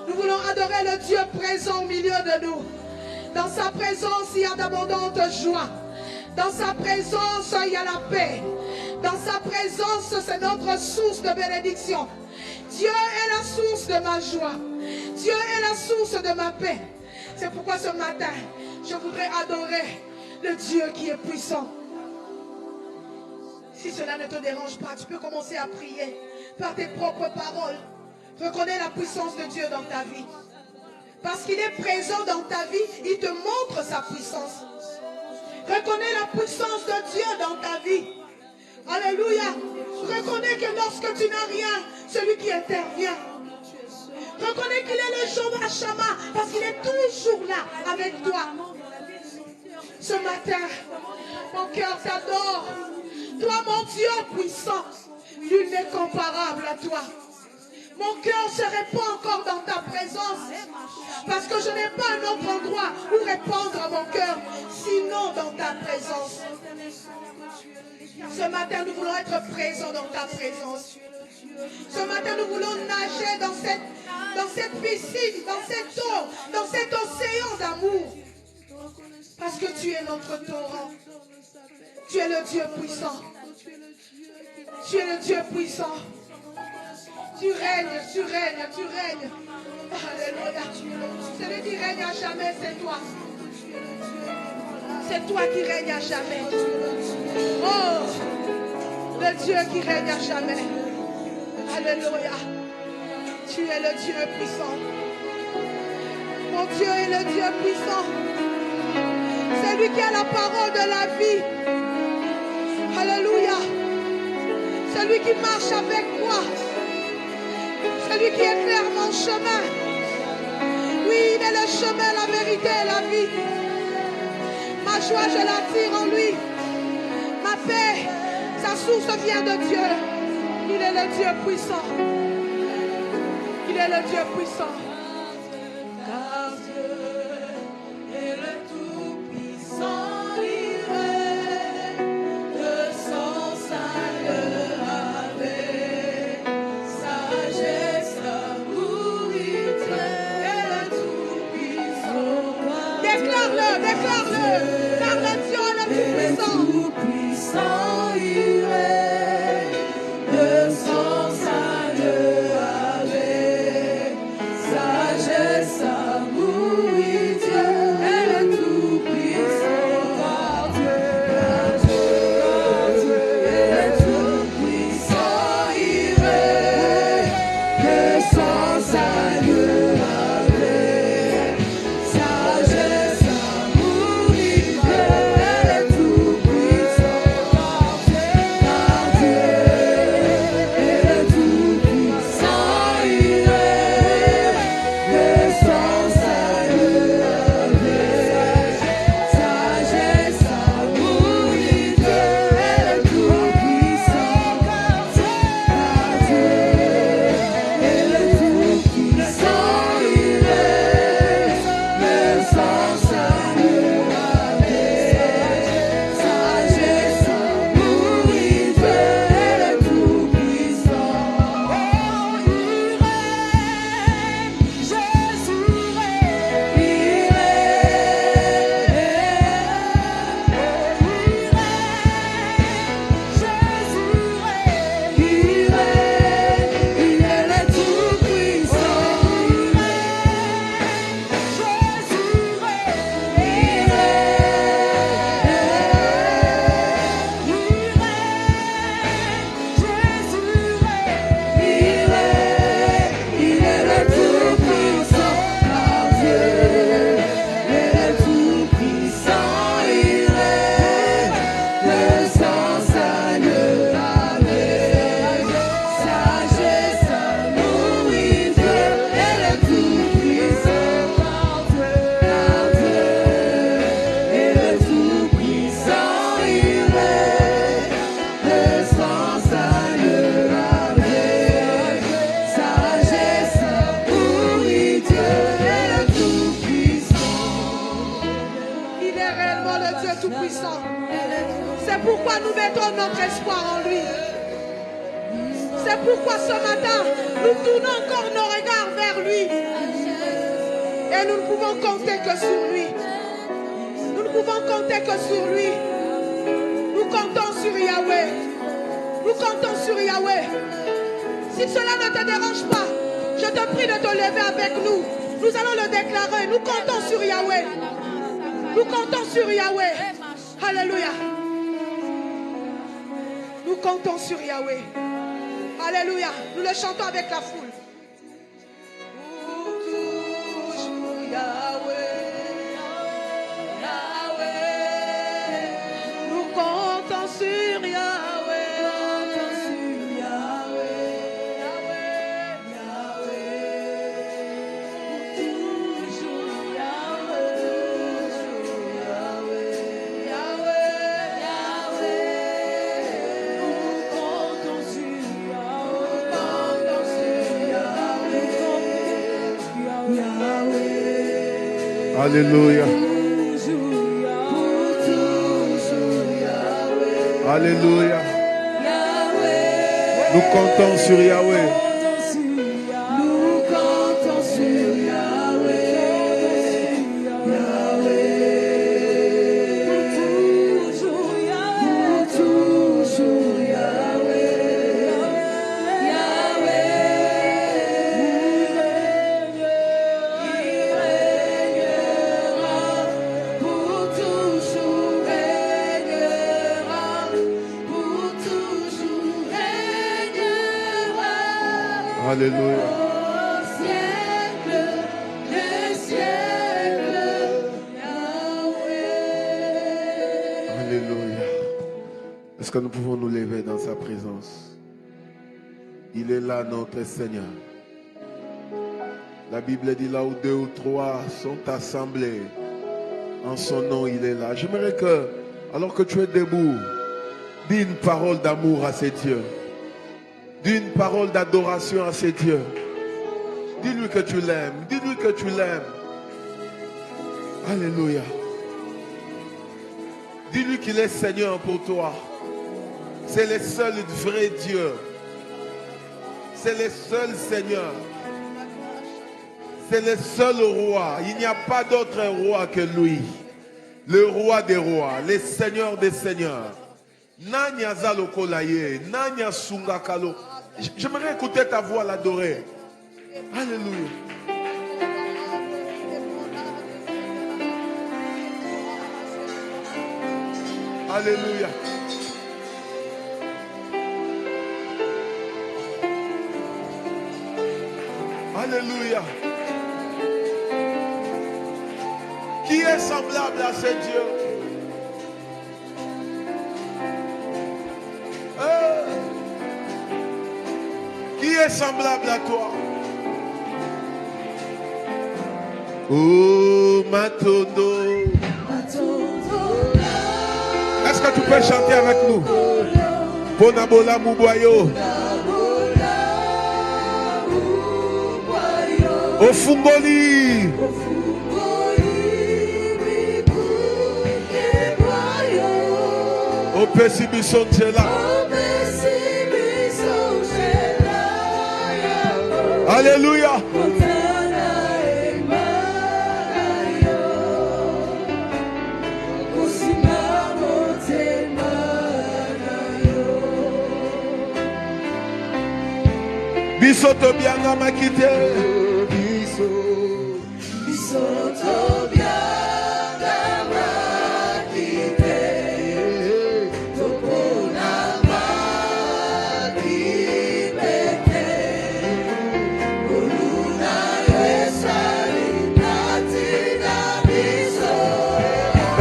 Nous voulons adorer le Dieu présent au milieu de nous. Dans sa présence, il y a d'abondantes joies. Dans sa présence, il y a la paix. Dans sa présence, c'est notre source de bénédiction. Dieu est la source de ma joie. Dieu est la source de ma paix. C'est pourquoi ce matin, je voudrais adorer le Dieu qui est puissant. Si cela ne te dérange pas, tu peux commencer à prier par tes propres paroles. Reconnais la puissance de Dieu dans ta vie. Parce qu'il est présent dans ta vie, il te montre sa puissance. Reconnais la puissance de Dieu dans ta vie. Alléluia. Reconnais que lorsque tu n'as rien, celui qui intervient. Reconnais qu'il est le Jehovah Shammah, parce qu'il est toujours là avec toi. Ce matin, mon cœur t'adore. Toi, mon Dieu puissant, nul n'est comparable à toi. Mon cœur se répand encore dans ta présence, parce que je n'ai pas un autre endroit où répandre mon cœur, sinon dans ta présence. Ce matin, nous voulons être présents dans ta présence. Ce matin, nous voulons nager dans cette piscine, dans cette eau, dans cet océan d'amour. Parce que tu es notre torrent. Tu es le Dieu puissant. Tu es le Dieu puissant. Tu règnes, tu règnes, tu règnes. Alléluia. Celui qui règne à jamais, c'est toi. C'est toi qui règnes à jamais. Oh, le Dieu qui règne à jamais. Alléluia. Tu es le Dieu puissant. Mon Dieu est le Dieu puissant. C'est lui qui a la parole de la vie. Alléluia. C'est lui qui marche avec moi. C'est lui qui éclaire mon chemin. Oui, il est le chemin, la vérité et la vie. Ma joie, je la tire en lui. Ma paix, sa source vient de Dieu. Il est le Dieu puissant. Il est le Dieu puissant. Car Dieu est le Tout-Puissant. Il règne de son saint lieu avec sagesse, amour, il est le Tout-Puissant. Déclare-le, déclare-le. Car le Dieu est le Tout-Puissant. Il règne de son saint lieu avec sagesse, amour, Dieu est le Tout-Puissant. Car Dieu est le Tout-Puissant. Il règne de son saint lieu avec sagesse, amour, Dieu est le Tout-Puissant. C'est pourquoi nous mettons notre espoir en lui. C'est pourquoi ce matin, nous tournons encore nos regards vers lui. Et nous ne pouvons compter que sur lui. Nous ne pouvons compter que sur lui. Nous comptons sur Yahweh. Nous comptons sur Yahweh. Si cela ne te dérange pas, je te prie de te lever avec nous. Nous allons le déclarer. Nous comptons sur Yahweh. Nous comptons sur Yahweh. Alléluia. Nous comptons sur Yahweh. Alléluia. Nous le chantons avec la foule. Toujours Yahweh. Yahweh. Nous comptons sur Yahweh. Alléluia. Alléluia. Nous comptons sur Yahweh. Nous comptons sur Yahweh. Toujours Yahweh. Toujours Yahweh. Yahweh. Il régnera. Pour toujours régnera. Pour toujours régnera. Alléluia. Au siècle des siècles, Yahweh. Alléluia. Est-ce que nous pouvons nous lever dans sa présence? Il est là, notre Seigneur. La Bible dit là où 2 ou 3 sont assemblés, en son nom, il est là. J'aimerais que, alors que tu es debout, dis une parole d'amour à ces dieux. Dis une parole d'adoration à ces dieux. Dis-lui que tu l'aimes. Dis-lui que tu l'aimes. Alléluia. Dis-lui qu'il est Seigneur pour toi. C'est le seul vrai Dieu. C'est le seul Seigneur. C'est le seul roi. Il n'y a pas d'autre roi que lui. Le roi des rois, le Seigneur des seigneurs. Nanya zaloko laye, nanya sungakalo. J'aimerais écouter ta voix l'adorer. Alléluia. Alléluia. Alléluia. Qui est semblable à ce Dieu? Qui est semblable à toi? Oh, Matondo. Est-ce que tu peux chanter avec nous? Bonabola Muboyo. Ofungoli. Opesibisonchela. Alléluia. Bisoto bianga makite. Bisoto bianga makite. Topona makipete. Uluna yesari natina biso.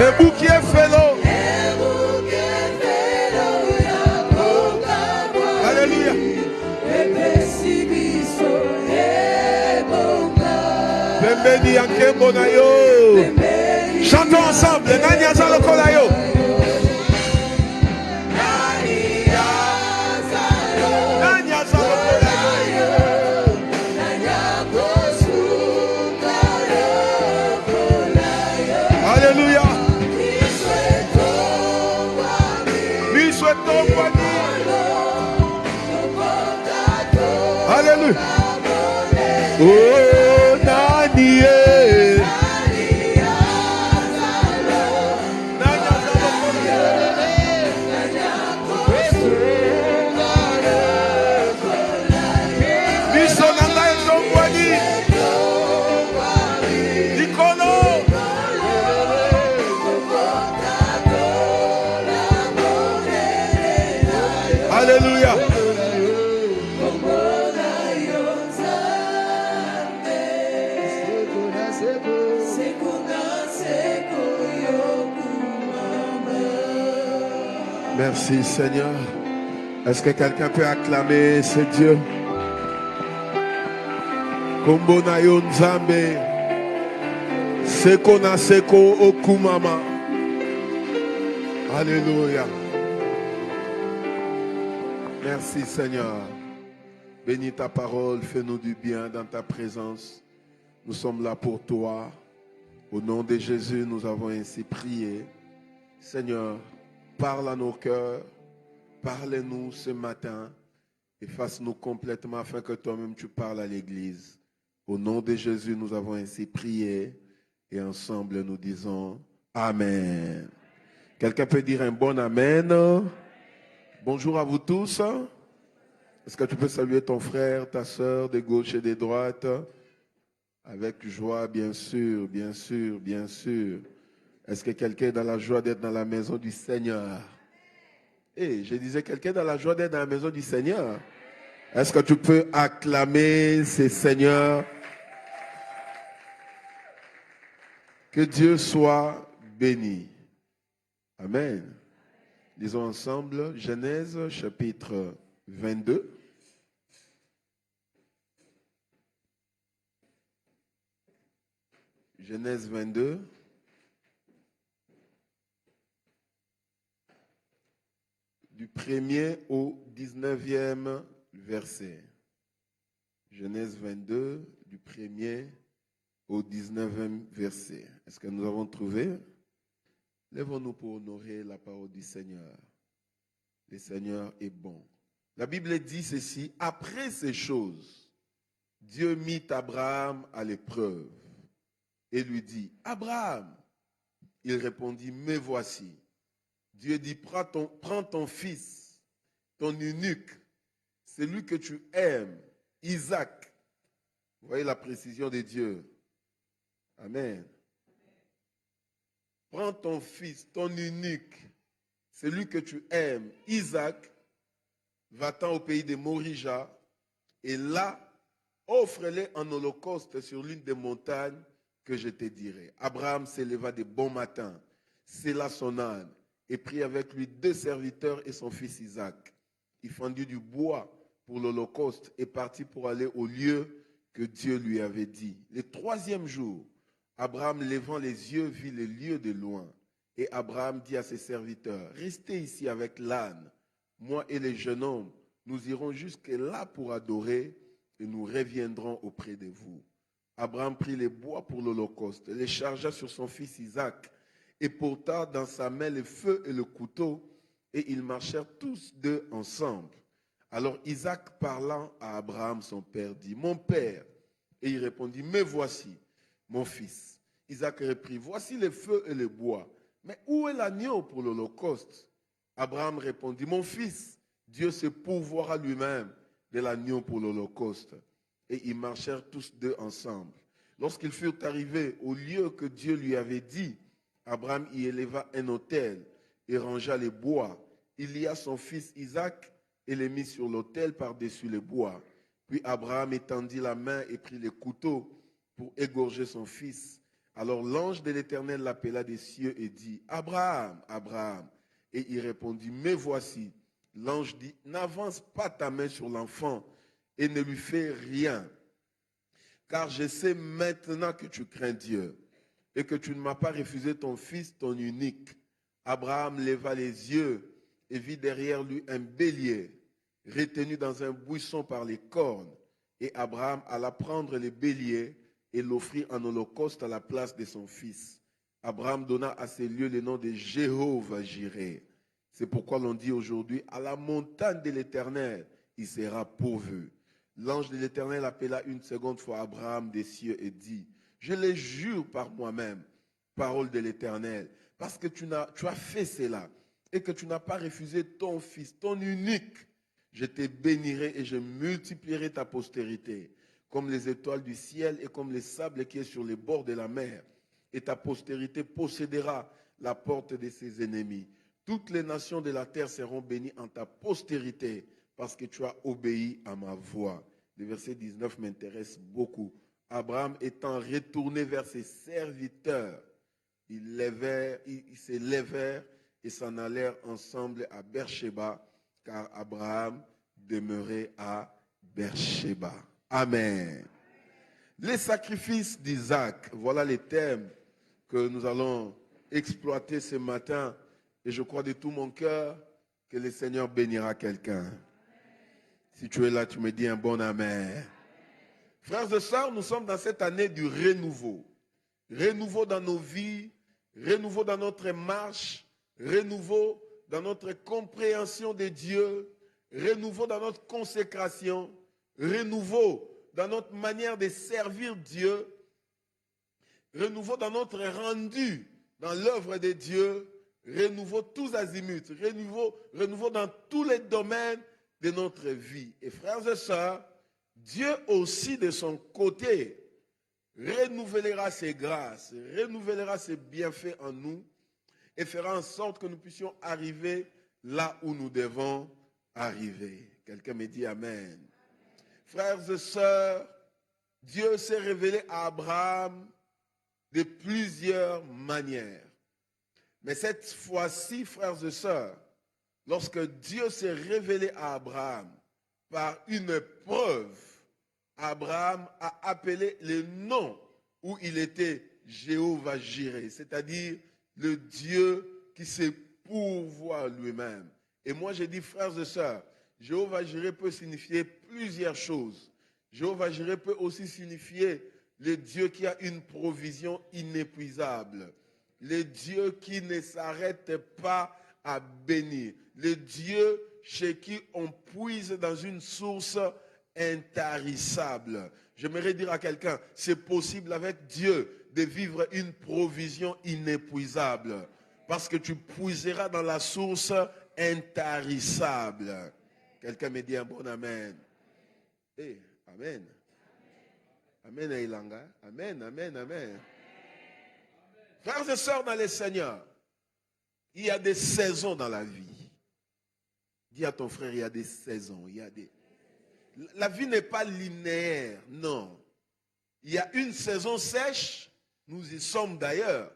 Ebukie felo. Ebukie felo ya bokabwa. Alléluia. Chantons ensemble. Nanya zaloko la yo. Nanya zaloko la yo. Alléluia. souhaite ton Alléluia. Oh, Nani. Alléluia. Merci Seigneur. Est-ce que quelqu'un peut acclamer ce Dieu? Kombonayo Nzambe. Seko na seko okumama. Alléluia. Merci Seigneur. Bénis ta parole, fais-nous du bien dans ta présence. Nous sommes là pour toi. Au nom de Jésus, nous avons ainsi prié. Seigneur, parle à nos cœurs, parle-nous ce matin, efface-nous complètement afin que toi-même tu parles à l'Église. Au nom de Jésus, nous avons ainsi prié et ensemble nous disons Amen. Quelqu'un peut dire un bon Amen? Bonjour à vous tous. Est-ce que tu peux saluer ton frère, ta soeur de gauche et de droite? Avec joie, bien sûr, bien sûr, bien sûr. Est-ce que quelqu'un est dans la joie d'être dans la maison du Seigneur? Je disais, quelqu'un est dans la joie d'être dans la maison du Seigneur? Est-ce que tu peux acclamer ce Seigneur? Que Dieu soit béni. Amen. Lisons ensemble Genèse chapitre 22. Genèse 22. Du 1er au 19e verset. Genèse 22, du 1er au 19e verset. Est-ce que nous avons trouvé? Lèvons-nous pour honorer la parole du Seigneur. Le Seigneur est bon. La Bible dit ceci: après ces choses, Dieu mit Abraham à l'épreuve et lui dit: Abraham. Il répondit: me voici. Dieu dit: prends ton fils, ton unique, celui que tu aimes, Isaac. Vous voyez la précision de Dieu. Amen. Prends ton fils, ton unique, celui que tu aimes, Isaac, va-t'en au pays de Morija, et là, offre-le en holocauste sur l'une des montagnes que je te dirai. Abraham s'éleva de bon matin, scella son âne, et prit avec lui 2 serviteurs et son fils Isaac. Il fendit du bois pour l'holocauste et partit pour aller au lieu que Dieu lui avait dit. Le 3e jour, Abraham, levant les yeux, vit le lieu de loin. Et Abraham dit à ses serviteurs: restez ici avec l'âne. Moi et les jeunes hommes, nous irons jusque là pour adorer et nous reviendrons auprès de vous. Abraham prit les bois pour l'holocauste, les chargea sur son fils Isaac et porta dans sa main le feu et le couteau, et ils marchèrent tous deux ensemble. Alors Isaac, parlant à Abraham son père, dit: mon père. Et il répondit: me voici, mon fils. Isaac reprit: voici le feu et le bois, mais où est l'agneau pour l'holocauste? Abraham répondit: mon fils, Dieu se pourvoira lui-même de l'agneau pour l'holocauste. Et ils marchèrent tous deux ensemble. Lorsqu'ils furent arrivés au lieu que Dieu lui avait dit, Abraham y éleva un autel et rangea les bois. Il lia son fils Isaac et les mit sur l'autel par-dessus les bois. Puis Abraham étendit la main et prit le couteau pour égorger son fils. Alors l'ange de l'Éternel l'appela des cieux et dit: Abraham, Abraham. Et il répondit: me voici. L'ange dit: n'avance pas ta main sur l'enfant et ne lui fais rien, car je sais maintenant que tu crains Dieu et que tu ne m'as pas refusé ton fils, ton unique. Abraham leva les yeux et vit derrière lui un bélier retenu dans un buisson par les cornes. Et Abraham alla prendre le bélier et l'offrit en holocauste à la place de son fils. Abraham donna à ces lieux le nom de Jéhovah-Jireh. C'est pourquoi l'on dit aujourd'hui, à la montagne de l'Éternel, il sera pourvu. L'ange de l'Éternel appela une seconde fois Abraham des cieux et dit, je les jure par moi-même, parole de l'Éternel, parce que tu as fait cela et que tu n'as pas refusé ton fils, ton unique. Je te bénirai et je multiplierai ta postérité, comme les étoiles du ciel et comme les sables qui est sur les bords de la mer. Et ta postérité possédera la porte de ses ennemis. Toutes les nations de la terre seront bénies en ta postérité, parce que tu as obéi à ma voix. Le verset 19 m'intéresse beaucoup. Abraham étant retourné vers ses serviteurs, ils se levèrent et s'en allèrent ensemble à Beersheba, car Abraham demeurait à Beersheba. Amen. Les sacrifices d'Isaac, voilà les thèmes que nous allons exploiter ce matin. Et je crois de tout mon cœur que le Seigneur bénira quelqu'un. Si tu es là, tu me dis un bon amen. Frères et sœurs, nous sommes dans cette année du renouveau. Renouveau dans nos vies, renouveau dans notre marche, renouveau dans notre compréhension de Dieu, renouveau dans notre consécration, renouveau dans notre manière de servir Dieu, renouveau dans notre rendu dans l'œuvre de Dieu, renouveau tous azimuts, renouveau dans tous les domaines de notre vie. Et frères et sœurs, Dieu aussi de son côté renouvellera ses grâces, renouvellera ses bienfaits en nous et fera en sorte que nous puissions arriver là où nous devons arriver. Quelqu'un me dit Amen. Frères et sœurs, Dieu s'est révélé à Abraham de plusieurs manières. Mais cette fois-ci, frères et sœurs, lorsque Dieu s'est révélé à Abraham par une preuve, Abraham a appelé le nom où il était Jéhovah Jireh, c'est-à-dire le Dieu qui se pourvoit lui-même. Et moi j'ai dit, frères et sœurs, Jéhovah Jireh peut signifier plusieurs choses. Jéhovah Jireh peut aussi signifier le Dieu qui a une provision inépuisable. Le Dieu qui ne s'arrête pas à bénir. Le Dieu chez qui on puise dans une source intarissable. J'aimerais dire à quelqu'un, c'est possible avec Dieu de vivre une provision inépuisable. Parce que tu puiseras dans la source intarissable. Quelqu'un me dit un bon amen. Hey, amen. Amen, Ailanga. Amen, amen, amen. Frères et sœurs dans le Seigneur, il y a des saisons dans la vie. Dis à ton frère, il y a des saisons. La vie n'est pas linéaire, non. Il y a une saison sèche, nous y sommes d'ailleurs.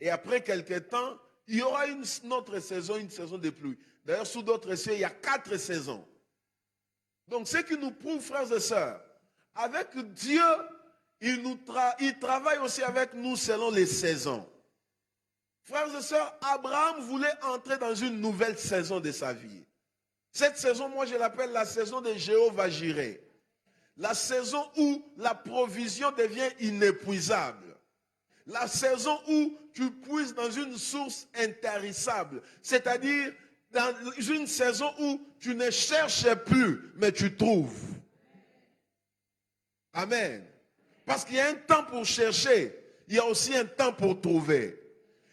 Et après quelques temps, il y aura une autre saison, une saison de pluie. D'ailleurs, sous d'autres cieux, il y a 4 saisons. Donc, ce qui nous prouve, frères et sœurs, avec Dieu, il travaille aussi avec nous selon les saisons. Frères et sœurs, Abraham voulait entrer dans une nouvelle saison de sa vie. Cette saison, moi, je l'appelle la saison de Jéhovah Jireh. La saison où la provision devient inépuisable. La saison où tu puises dans une source intarissable. C'est-à-dire dans une saison où tu ne cherches plus, mais tu trouves. Amen. Parce qu'il y a un temps pour chercher, il y a aussi un temps pour trouver.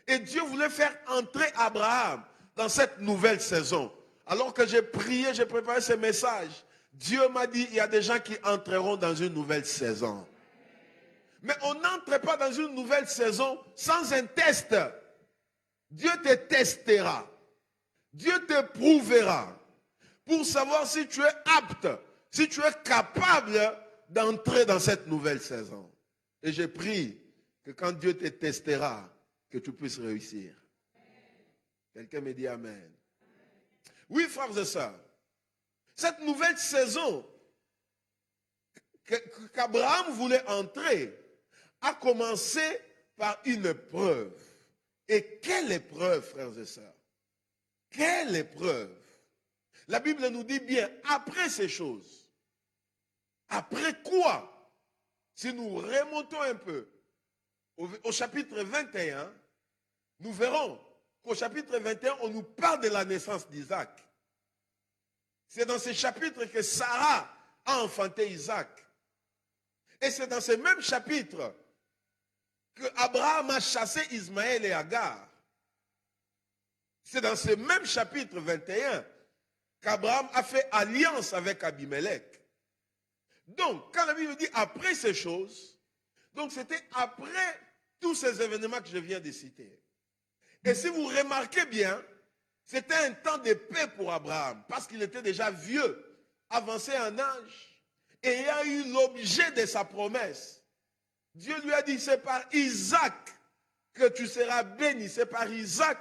Et Dieu voulait faire entrer Abraham dans cette nouvelle saison. Alors que j'ai prié, j'ai préparé ce message, Dieu m'a dit, il y a des gens qui entreront dans une nouvelle saison. Mais on n'entre pas dans une nouvelle saison sans un test. Dieu te testera. Dieu te prouvera pour savoir si tu es apte, si tu es capable d'entrer dans cette nouvelle saison. Et je prie que quand Dieu te testera, que tu puisses réussir. Quelqu'un me dit Amen. Oui, frères et sœurs, cette nouvelle saison qu'Abraham voulait entrer a commencé par une épreuve. Et quelle épreuve, frères et sœurs? Quelle épreuve? La Bible nous dit bien, après ces choses, après quoi? Si nous remontons un peu au chapitre 21, nous verrons qu'au chapitre 21, on nous parle de la naissance d'Isaac. C'est dans ce chapitre que Sarah a enfanté Isaac. Et c'est dans ce même chapitre que Abraham a chassé Ismaël et Agar. C'est dans ce même chapitre 21 qu'Abraham a fait alliance avec Abimelech. Donc, quand la Bible dit après ces choses, donc c'était après tous ces événements que je viens de citer. Et si vous remarquez bien, c'était un temps de paix pour Abraham, parce qu'il était déjà vieux, avancé en âge, et il a eu l'objet de sa promesse. Dieu lui a dit, c'est par Isaac que tu seras béni, c'est par Isaac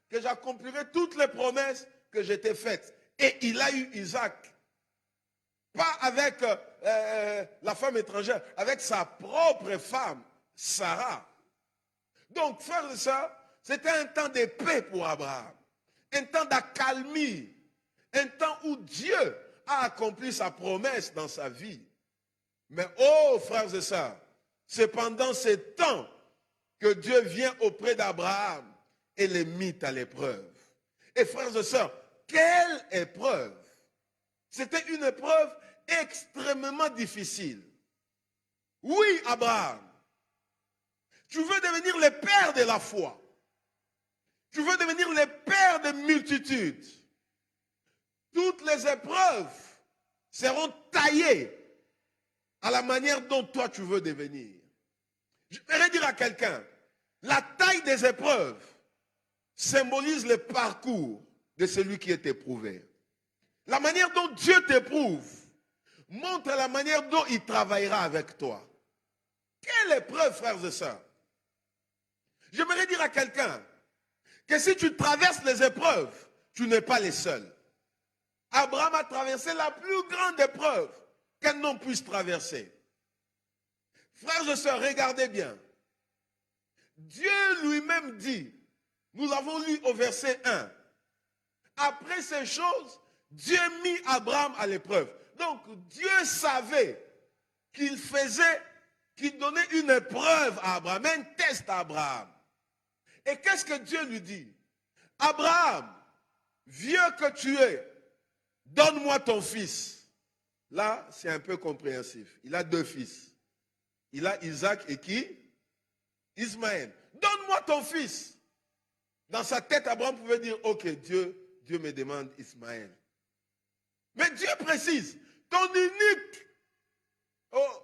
que j'accomplirai toutes les promesses que je t'ai faites. Et il a eu Isaac. Pas avec la femme étrangère, avec sa propre femme, Sarah. Donc, frères et sœurs, c'était un temps de paix pour Abraham. Un temps d'accalmie. Un temps où Dieu a accompli sa promesse dans sa vie. Mais, oh, frères et sœurs, c'est pendant ce temps que Dieu vient auprès d'Abraham et les mit à l'épreuve. Et frères et sœurs, quelle épreuve! C'était une épreuve extrêmement difficile. Oui, Abraham, tu veux devenir le père de la foi. Tu veux devenir le père de multitudes. Toutes les épreuves seront taillées à la manière dont toi tu veux devenir. Je voudrais dire à quelqu'un, la taille des épreuves symbolise le parcours de celui qui est éprouvé. La manière dont Dieu t'éprouve montre la manière dont il travaillera avec toi. Quelle épreuve, frères et sœurs! J'aimerais dire à quelqu'un que si tu traverses les épreuves, tu n'es pas les seuls. Abraham a traversé la plus grande épreuve qu'un homme puisse traverser. Frères et sœurs, regardez bien. Dieu lui-même dit, nous l'avons lu au verset 1, après ces choses, Dieu mit Abraham à l'épreuve. Donc Dieu savait qu'il donnait une épreuve à Abraham, un test à Abraham. Et qu'est-ce que Dieu lui dit? Abraham, vieux que tu es, donne-moi ton fils. Là, c'est un peu compréhensif. Il a deux fils. Il a Isaac et qui? Ismaël. Donne-moi ton fils. Dans sa tête, Abraham pouvait dire, ok, Dieu me demande Ismaël. Mais Dieu précise, ton unique. Oh,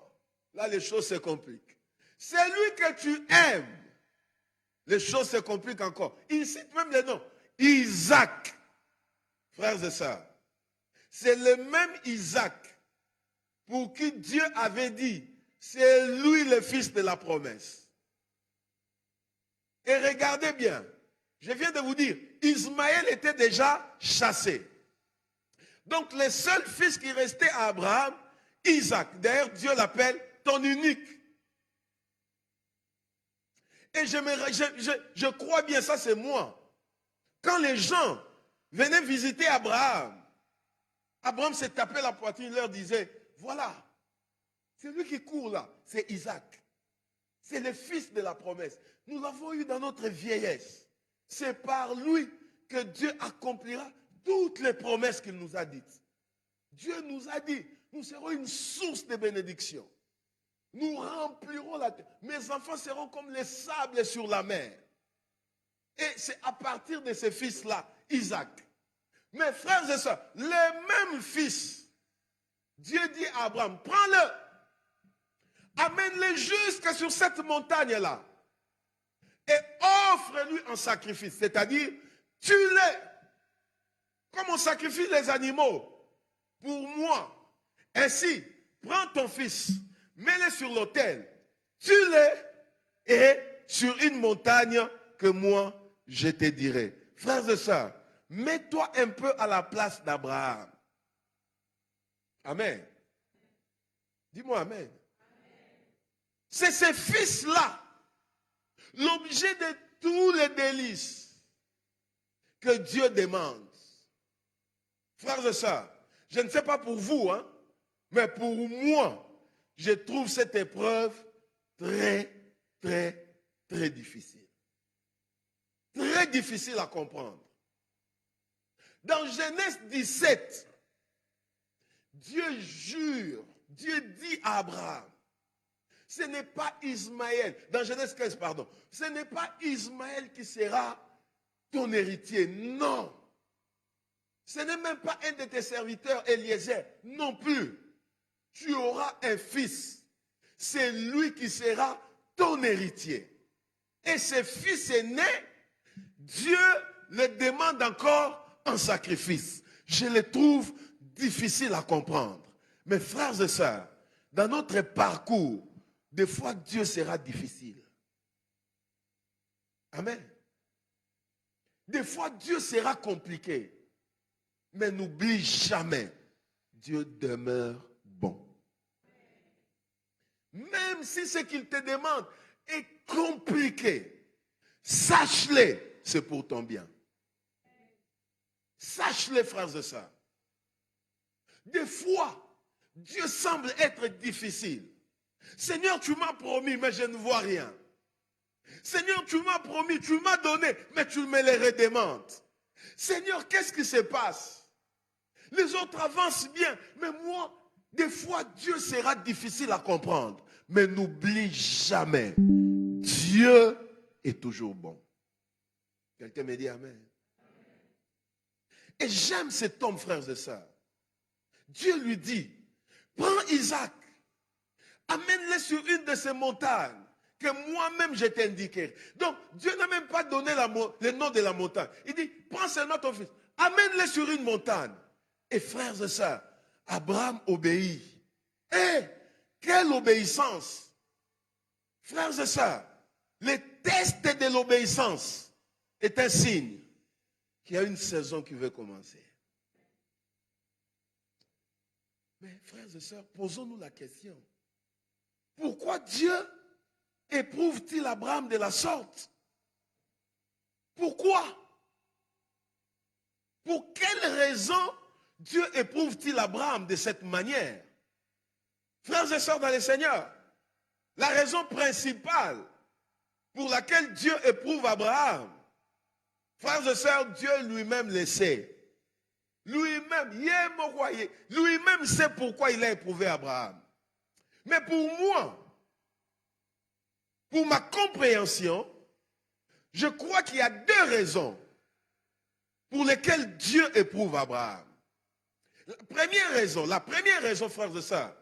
là les choses se compliquent. Celui que tu aimes, les choses se compliquent encore. Il cite même les noms. Isaac. Frères et sœurs, c'est le même Isaac pour qui Dieu avait dit, c'est lui le fils de la promesse. Et regardez bien, je viens de vous dire, Ismaël était déjà chassé. Donc le seul fils qui restait à Abraham, Isaac. D'ailleurs, Dieu l'appelle ton unique. Et je crois bien, ça c'est moi. Quand les gens venaient visiter Abraham, Abraham s'est tapé la poitrine, il leur disait, voilà, c'est lui qui court là, c'est Isaac. C'est le fils de la promesse. Nous l'avons eu dans notre vieillesse. C'est par lui que Dieu accomplira toutes les promesses qu'il nous a dites. Dieu nous a dit, nous serons une source de bénédiction. Nous remplirons la terre. Mes enfants seront comme les sables sur la mer. Et c'est à partir de ce fils-là, Isaac. Mes frères et sœurs, les mêmes fils, Dieu dit à Abraham, prends-le, amène-le jusque sur cette montagne-là et offre-lui en sacrifice. C'est-à-dire, tue-le comme on sacrifie les animaux pour moi. Ainsi, prends ton fils, mets-le sur l'autel, tue-le et sur une montagne que moi je te dirai. Frères et sœurs, mets-toi un peu à la place d'Abraham. Amen. Dis-moi amen. C'est ce fils-là, l'objet de tous les délices que Dieu demande. Frères et sœurs, je ne sais pas pour vous, hein, mais pour moi, je trouve cette épreuve très, très, très difficile. très difficile à comprendre. Dans Genèse 17, Dieu jure, Dieu dit à Abraham, ce n'est pas Ismaël, dans Genèse 15, pardon, ce n'est pas Ismaël qui sera ton héritier, non. Ce n'est même pas un de tes serviteurs, Eliezer, non plus. Tu auras un fils, c'est lui qui sera ton héritier. Et ce fils est né, Dieu le demande encore en sacrifice. Je le trouve difficile à comprendre. Mes frères et sœurs, dans notre parcours, des fois Dieu sera difficile. Amen. Des fois Dieu sera compliqué. Mais n'oublie jamais, Dieu demeure bon. Même si ce qu'il te demande est compliqué, sache-le, c'est pour ton bien. Sache-le, frères et sœurs. Des fois, Dieu semble être difficile. Seigneur, tu m'as promis, mais je ne vois rien. Seigneur, tu m'as promis, tu m'as donné, mais tu me les redemandes. Seigneur, qu'est-ce qui se passe? Les autres avancent bien, mais moi, des fois, Dieu sera difficile à comprendre. Mais n'oublie jamais, Dieu est toujours bon. Quelqu'un me dit amen. Et j'aime cet homme, frères et sœurs. Dieu lui dit, prends Isaac, amène-le sur une de ces montagnes que moi-même je t'indiquerai. Donc, Dieu n'a même pas donné le nom de la montagne. Il dit, prends seulement ton fils, amène-le sur une montagne. Et frères et sœurs, Abraham obéit. Et quelle obéissance! Frères et sœurs, le test de l'obéissance est un signe qu'il y a une saison qui veut commencer. Mais frères et sœurs, posons-nous la question. Pourquoi Dieu éprouve-t-il Abraham de la sorte? Pourquoi? Pour quelle raison Dieu éprouve-t-il Abraham de cette manière? Frères et sœurs dans le Seigneur, la raison principale pour laquelle Dieu éprouve Abraham, frères et sœurs, Dieu lui-même le sait. Lui-même sait pourquoi il a éprouvé Abraham. Mais pour moi, pour ma compréhension, je crois qu'il y a deux raisons pour lesquelles Dieu éprouve Abraham. La première raison, frères et sœurs,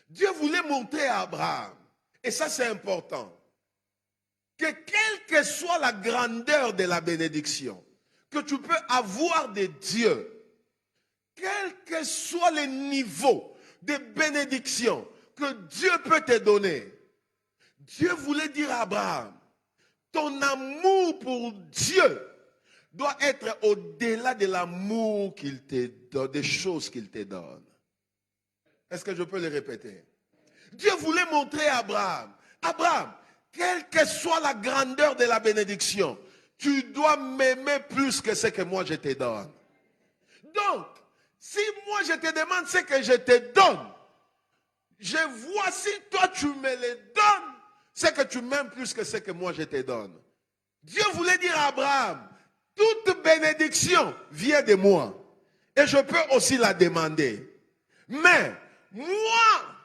Dieu voulait montrer à Abraham, et ça c'est important, que quelle que soit la grandeur de la bénédiction que tu peux avoir de Dieu, quel que soit le niveau de bénédiction que Dieu peut te donner, Dieu voulait dire à Abraham, ton amour pour Dieu doit être au-delà de l'amour qu'il te donne, des choses qu'il te donne. Est-ce que je peux le répéter? Dieu voulait montrer à Abraham, Abraham, quelle que soit la grandeur de la bénédiction, tu dois m'aimer plus que ce que moi je te donne. Donc, si moi je te demande ce que je te donne, je vois si toi tu me le donnes, c'est que tu m'aimes plus que ce que moi je te donne. Dieu voulait dire à Abraham, toute bénédiction vient de moi. Et je peux aussi la demander. Mais moi,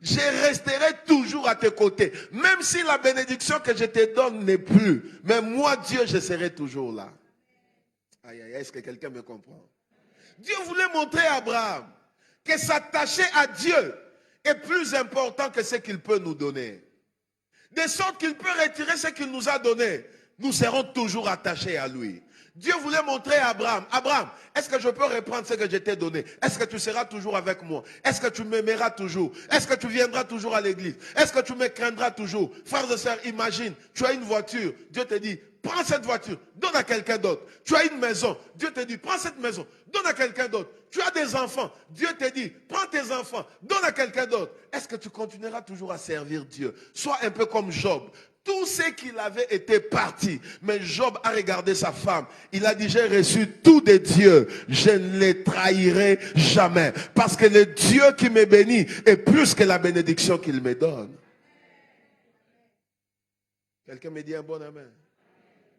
je resterai toujours à tes côtés. Même si la bénédiction que je te donne n'est plus. Mais moi, Dieu, je serai toujours là. Aïe, aïe, est-ce que quelqu'un me comprend? Dieu voulait montrer à Abraham que s'attacher à Dieu est plus important que ce qu'il peut nous donner. De sorte qu'il peut retirer ce qu'il nous a donné. Nous serons toujours attachés à lui. Dieu voulait montrer à Abraham, Abraham, est-ce que je peux reprendre ce que je t'ai donné? Est-ce que tu seras toujours avec moi? Est-ce que tu m'aimeras toujours? Est-ce que tu viendras toujours à l'église? Est-ce que tu me craindras toujours? Frères et sœurs, imagine, tu as une voiture, Dieu te dit, prends cette voiture, donne à quelqu'un d'autre. Tu as une maison, Dieu te dit, prends cette maison, donne à quelqu'un d'autre. Tu as des enfants, Dieu te dit, prends tes enfants, donne à quelqu'un d'autre. Est-ce que tu continueras toujours à servir Dieu? Sois un peu comme Job. Tout ce qu'il avait été parti. Mais Job a regardé sa femme. Il a dit, j'ai reçu tout de Dieu. Je ne les trahirai jamais. Parce que le Dieu qui me bénit est plus que la bénédiction qu'il me donne. Quelqu'un me dit un bon amen.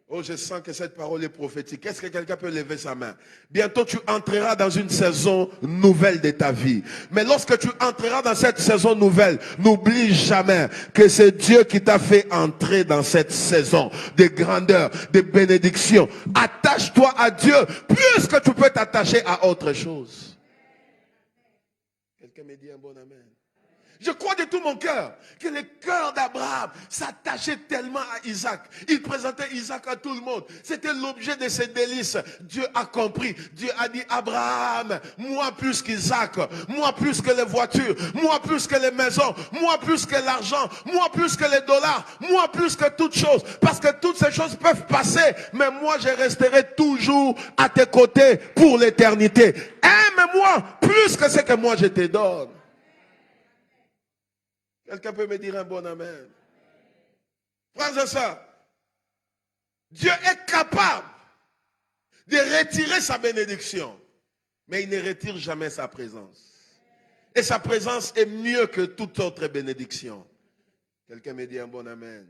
Oh, je sens que cette parole est prophétique. Est-ce que quelqu'un peut lever sa main? Bientôt, tu entreras dans une saison nouvelle de ta vie. Mais lorsque tu entreras dans cette saison nouvelle, n'oublie jamais que c'est Dieu qui t'a fait entrer dans cette saison de grandeur, de bénédiction. Attache-toi à Dieu plus que tu peux t'attacher à autre chose. Quelqu'un me dit un bon amen. Je crois de tout mon cœur que le cœur d'Abraham s'attachait tellement à Isaac. Il présentait Isaac à tout le monde. C'était l'objet de ses délices. Dieu a compris. Dieu a dit, Abraham, moi plus qu'Isaac, moi plus que les voitures, moi plus que les maisons, moi plus que l'argent, moi plus que les dollars, moi plus que toutes choses. Parce que toutes ces choses peuvent passer, mais moi je resterai toujours à tes côtés pour l'éternité. Aime-moi plus que ce que moi je te donne. Quelqu'un peut me dire un bon amen? Frères et sœurs, Dieu est capable de retirer sa bénédiction, mais il ne retire jamais sa présence. Et sa présence est mieux que toute autre bénédiction. Quelqu'un me dit un bon amen?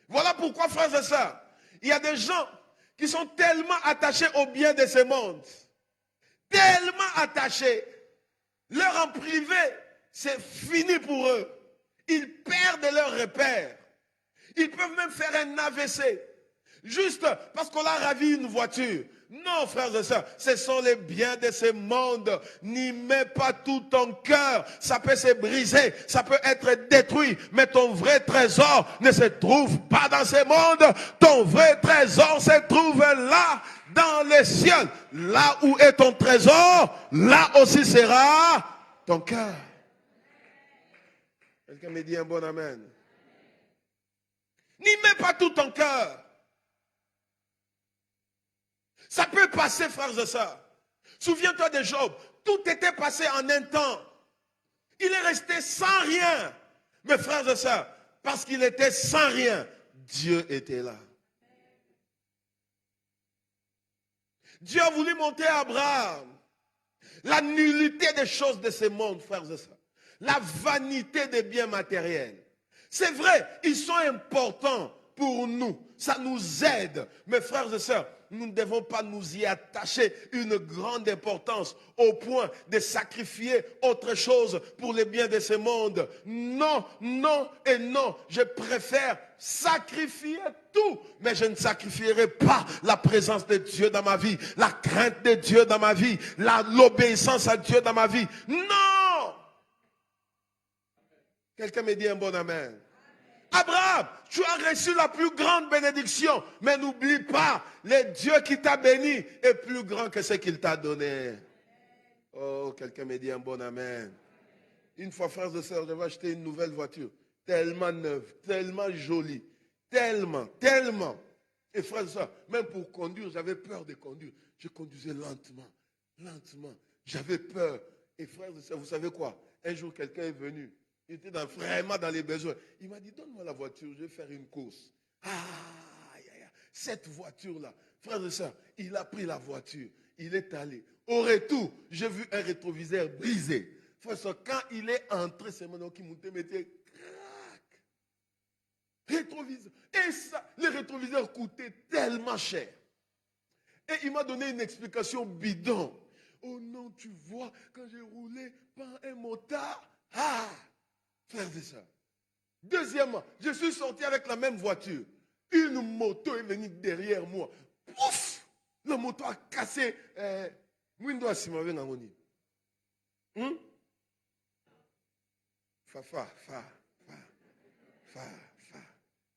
Voilà pourquoi, frères et sœurs, il y a des gens qui sont tellement attachés au bien de ce monde, tellement attachés, leur en privé, c'est fini pour eux. Ils perdent leurs repères. Ils peuvent même faire un AVC. Juste parce qu'on a ravi une voiture. Non, frères et sœurs, ce sont les biens de ce monde. N'y mets pas tout ton cœur. Ça peut se briser, ça peut être détruit. Mais ton vrai trésor ne se trouve pas dans ce monde. Ton vrai trésor se trouve là, dans les cieux. Là où est ton trésor, là aussi sera ton cœur. Quelqu'un me dit un bon amen. N'y mets pas tout ton cœur. Ça peut passer, frères et sœurs. Souviens-toi de Job. Tout était passé en un temps. Il est resté sans rien. Mais frères et sœurs, parce qu'il était sans rien, Dieu était là. Dieu a voulu montrer à Abraham la nullité des choses de ce monde, frères et sœurs. La vanité des biens matériels. C'est vrai, ils sont importants pour nous. Ça nous aide. Mais frères et sœurs, nous ne devons pas nous y attacher une grande importance au point de sacrifier autre chose pour le bien de ce monde. Non, non et non. Je préfère sacrifier tout, mais je ne sacrifierai pas la présence de Dieu dans ma vie, la crainte de Dieu dans ma vie, l'obéissance à Dieu dans ma vie. Non! Quelqu'un me dit un bon amen. Abraham, tu as reçu la plus grande bénédiction, mais n'oublie pas, le Dieu qui t'a béni est plus grand que ce qu'il t'a donné. Oh, quelqu'un me dit un bon amen. Une fois, frères et sœurs, je vais acheter une nouvelle voiture, tellement neuve, tellement jolie, tellement. Et frères et sœurs, même pour conduire, j'avais peur de conduire. Je conduisais lentement. J'avais peur. Et frères et sœurs, vous savez quoi? Un jour, quelqu'un est venu. Il était vraiment dans les besoins. Il m'a dit, donne-moi la voiture, je vais faire une course. Cette voiture-là, frères et sœurs, il a pris la voiture. Il est allé. Au retour, j'ai vu un rétroviseur brisé. Frères et sœurs, quand il est entré, c'est mon qui montait, mettait crac. Rétroviseur. Et ça, les rétroviseurs coûtaient tellement cher. Et il m'a donné une explication bidon. Oh non, tu vois, quand j'ai roulé par un motard, frères et sœurs. Deuxièmement, je suis sorti avec la même voiture. Une moto est venue derrière moi. Pouf! La moto a cassé. Mwindo asimave ngangoni. Fa.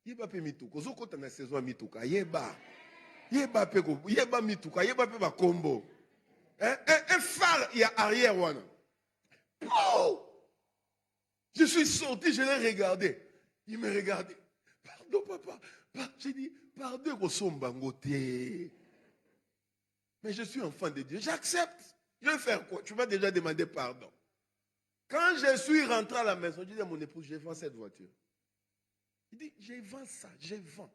Yeba pe mituka. Zokota na saison mituka. Yeba mituka. Yeba pe ba combo. Un phare, il y a arrière wana. Oh! Je suis sorti, je l'ai regardé. Il me regardait. Pardon, papa. J'ai dit, pardon, mais je suis enfant de Dieu. J'accepte. Je vais faire quoi? Tu m'as déjà demandé pardon. Quand je suis rentré à la maison, je dis à mon épouse, je vends cette voiture. Il dit, je vends ça, je vends.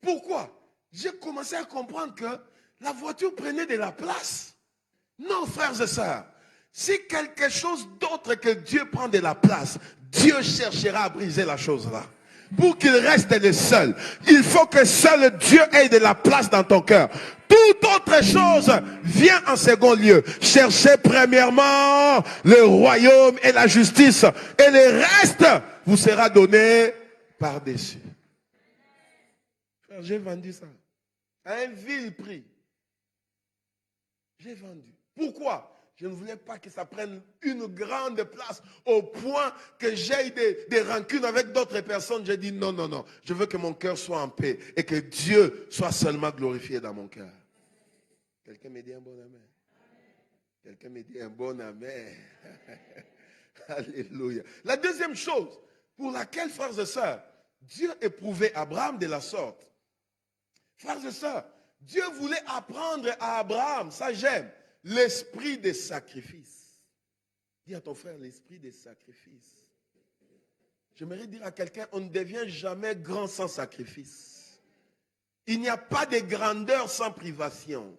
Pourquoi? J'ai commencé à comprendre que la voiture prenait de la place. Non, frères et sœurs. Si quelque chose d'autre que Dieu prend de la place, Dieu cherchera à briser la chose là. pour qu'il reste le seul. Il faut que seul Dieu ait de la place dans ton cœur. Toute autre chose vient en second lieu. Cherchez premièrement le royaume et la justice, et le reste vous sera donné par-dessus. J'ai vendu ça à un vil prix. J'ai vendu. Pourquoi? Je ne voulais pas que ça prenne une grande place au point que j'aie des rancunes avec d'autres personnes. J'ai dit non, non, non. Je veux que mon cœur soit en paix et que Dieu soit seulement glorifié dans mon cœur. Quelqu'un me dit un bon amen. Quelqu'un me dit un bon amen. Alléluia. La deuxième chose pour laquelle, frères et sœurs, Dieu éprouvait Abraham de la sorte. Frères et sœurs, Dieu voulait apprendre à Abraham, ça j'aime, l'esprit des sacrifices. Dis à ton frère, l'esprit des sacrifices. J'aimerais dire à quelqu'un, on ne devient jamais grand sans sacrifice. Il n'y a pas de grandeur sans privation.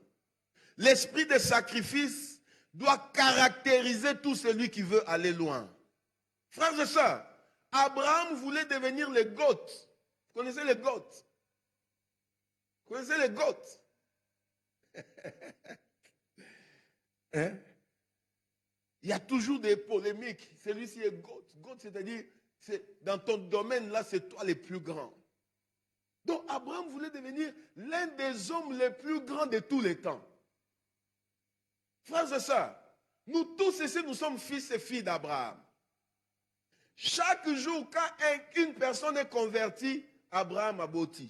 L'esprit des sacrifices doit caractériser tout celui qui veut aller loin. Frères et sœurs, Abraham voulait devenir le Goth. Vous connaissez les Goths? Vous connaissez les Goths? Hein? Il y a toujours des polémiques. Celui-ci est Goth. Goth, c'est-à-dire, dans ton domaine, là, c'est toi le plus grand. Donc, Abraham voulait devenir l'un des hommes les plus grands de tous les temps. Frères et sœurs, nous tous ici, nous sommes fils et filles d'Abraham. Chaque jour, quand une personne est convertie, Abraham a bâti.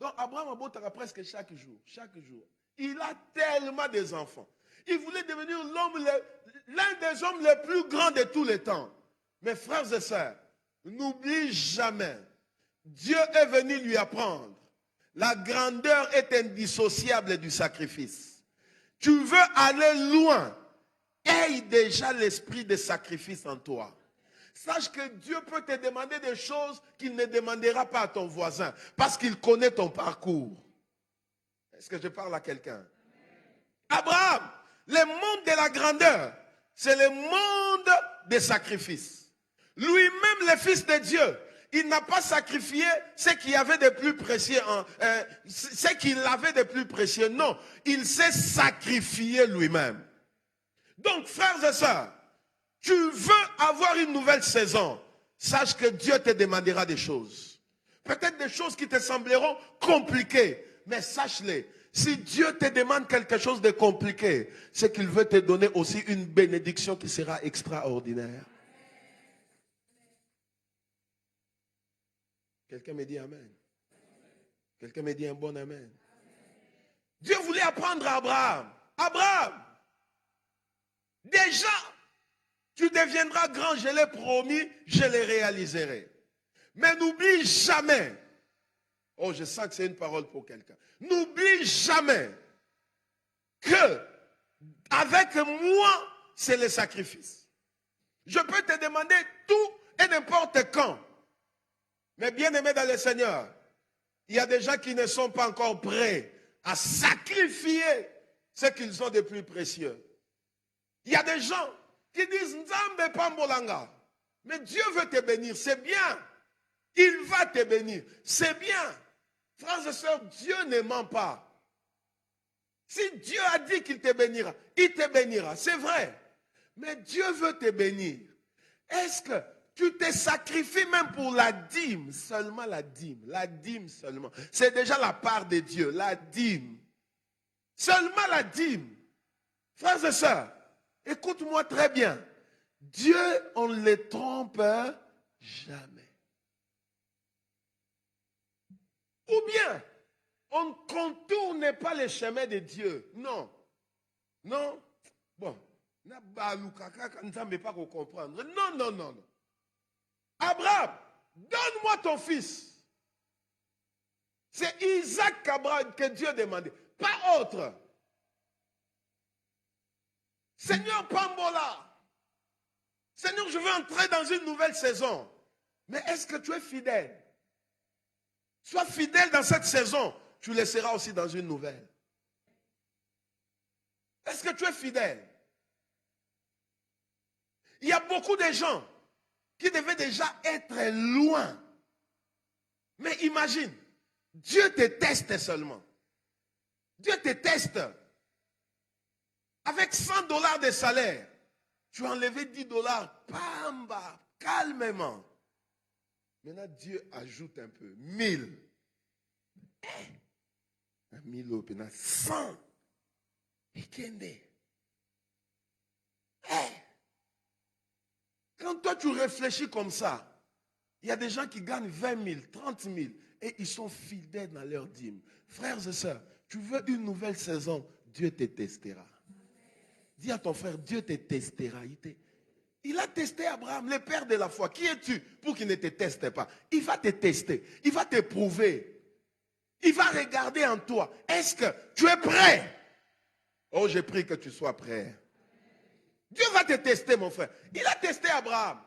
Donc, Abraham a bâti presque chaque jour. Chaque jour. Il a tellement des enfants. Il voulait devenir l'un des hommes les plus grands de tous les temps. Mes frères et sœurs, n'oublie jamais, Dieu est venu lui apprendre. La grandeur est indissociable du sacrifice. Tu veux aller loin, aie déjà l'esprit de sacrifice en toi. Sache que Dieu peut te demander des choses qu'il ne demandera pas à ton voisin, parce qu'il connaît ton parcours. Est-ce que je parle à quelqu'un? Abraham, le monde de la grandeur, c'est le monde des sacrifices. Lui-même, le Fils de Dieu, il n'a pas sacrifié ce qu'il avait de plus précieux, ce qu'il avait de plus précieux. Non, il s'est sacrifié lui-même. Donc, frères et sœurs, tu veux avoir une nouvelle saison, sache que Dieu te demandera des choses. Peut-être des choses qui te sembleront compliquées, mais sache-les. Si Dieu te demande quelque chose de compliqué, c'est qu'il veut te donner aussi une bénédiction qui sera extraordinaire. Quelqu'un me dit amen. Quelqu'un me dit un bon amen. Dieu voulait apprendre à Abraham. Abraham, déjà, tu deviendras grand, je l'ai promis, je le réaliserai. Mais n'oublie jamais, oh je sens que c'est une parole pour quelqu'un, n'oublie jamais que avec moi, c'est le sacrifice. Je peux te demander tout et n'importe quand. Mais bien aimé dans le Seigneur, il y a des gens qui ne sont pas encore prêts à sacrifier ce qu'ils ont de plus précieux. Il y a des gens qui disent Nzambe Pambolanga. Mais Dieu veut te bénir, c'est bien. Il va te bénir, c'est bien. Frères et sœurs, Dieu ne ment pas. Si Dieu a dit qu'il te bénira, il te bénira, c'est vrai. Mais Dieu veut te bénir. Est-ce que tu te sacrifies même pour la dîme? Seulement la dîme seulement. C'est déjà la part de Dieu, la dîme. Seulement la dîme. Frères et sœurs, écoute-moi très bien. Dieu, on ne le trompe jamais. Ou bien, on ne contourne pas les chemins de Dieu. Non. Non. Bon. Ne pas comprendre. Non, non, non, non. Abraham, donne-moi ton fils. C'est Isaac qu'Abraham que Dieu demandait, pas autre. Seigneur Pambola, Seigneur, je veux entrer dans une nouvelle saison. Mais est-ce que tu es fidèle? Sois fidèle dans cette saison, tu le seras aussi dans une nouvelle. Est-ce que tu es fidèle? Il y a beaucoup de gens qui devaient déjà être loin Mais imagine, Dieu te teste seulement. Dieu te teste. Avec $100 de salaire, tu as enlevé $10, pamba, calmement. Maintenant, Dieu ajoute un peu, 1000. 1000 euros, 100. Et quand toi tu réfléchis comme ça, il y a des gens qui gagnent 20 000, 30 000 et ils sont fidèles dans leur dîme. Frères et sœurs, tu veux une nouvelle saison, Dieu te testera. Dis à ton frère, Dieu te testera. Il a testé Abraham, le père de la foi. Qui es-tu pour qu'il ne te teste pas? Il va te tester, il va te prouver. Il va regarder en toi. Est-ce que tu es prêt? Oh, j'ai pris que tu sois prêt. Dieu va te tester, mon frère. Il a testé Abraham.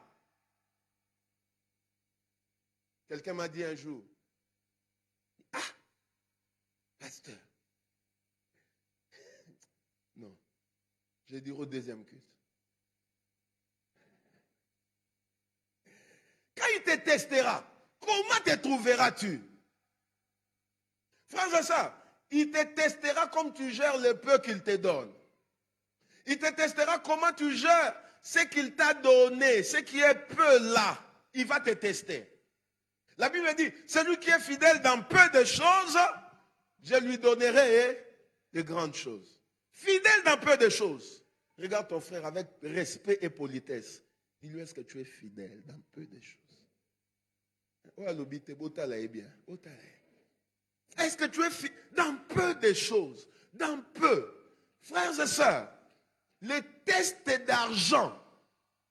Quelqu'un m'a dit un jour, ah, pasteur. Non, je vais dire au deuxième culte. Quand il te testera, comment te trouveras-tu? Frère et sœurs, il te testera comme tu gères le peu qu'il te donne. Il te testera comment tu gères ce qu'il t'a donné, ce qui est peu là. Il va te tester. La Bible dit, celui qui est fidèle dans peu de choses, je lui donnerai de grandes choses. Fidèle dans peu de choses. Regarde ton frère avec respect et politesse. Dis-lui, est-ce que tu es fidèle dans peu de choses? Est-ce que tu es fidèle dans peu de choses? Dans peu. Frères et sœurs, le test d'argent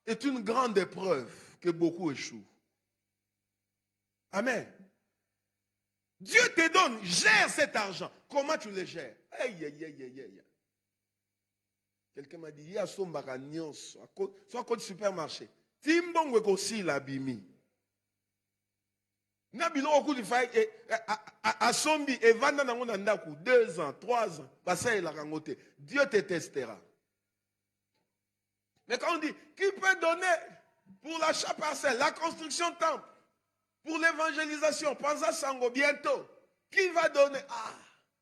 est une grande épreuve que beaucoup échouent. Amen. Dieu te donne, gère cet argent. Comment tu le gères? Quelqu'un m'a dit, il y a son baragnon, soit à côté du supermarché. Timbongo aussi la bimi. Nabilo oku di fay a sombi et vanda na ngona ndaku 2 ans, 3 ans, basa la rangote. Dieu te testera. Mais quand on dit, qui peut donner pour l'achat parcelle, la construction de temple, pour l'évangélisation, pense à Sango bientôt. Qui va donner? Ah,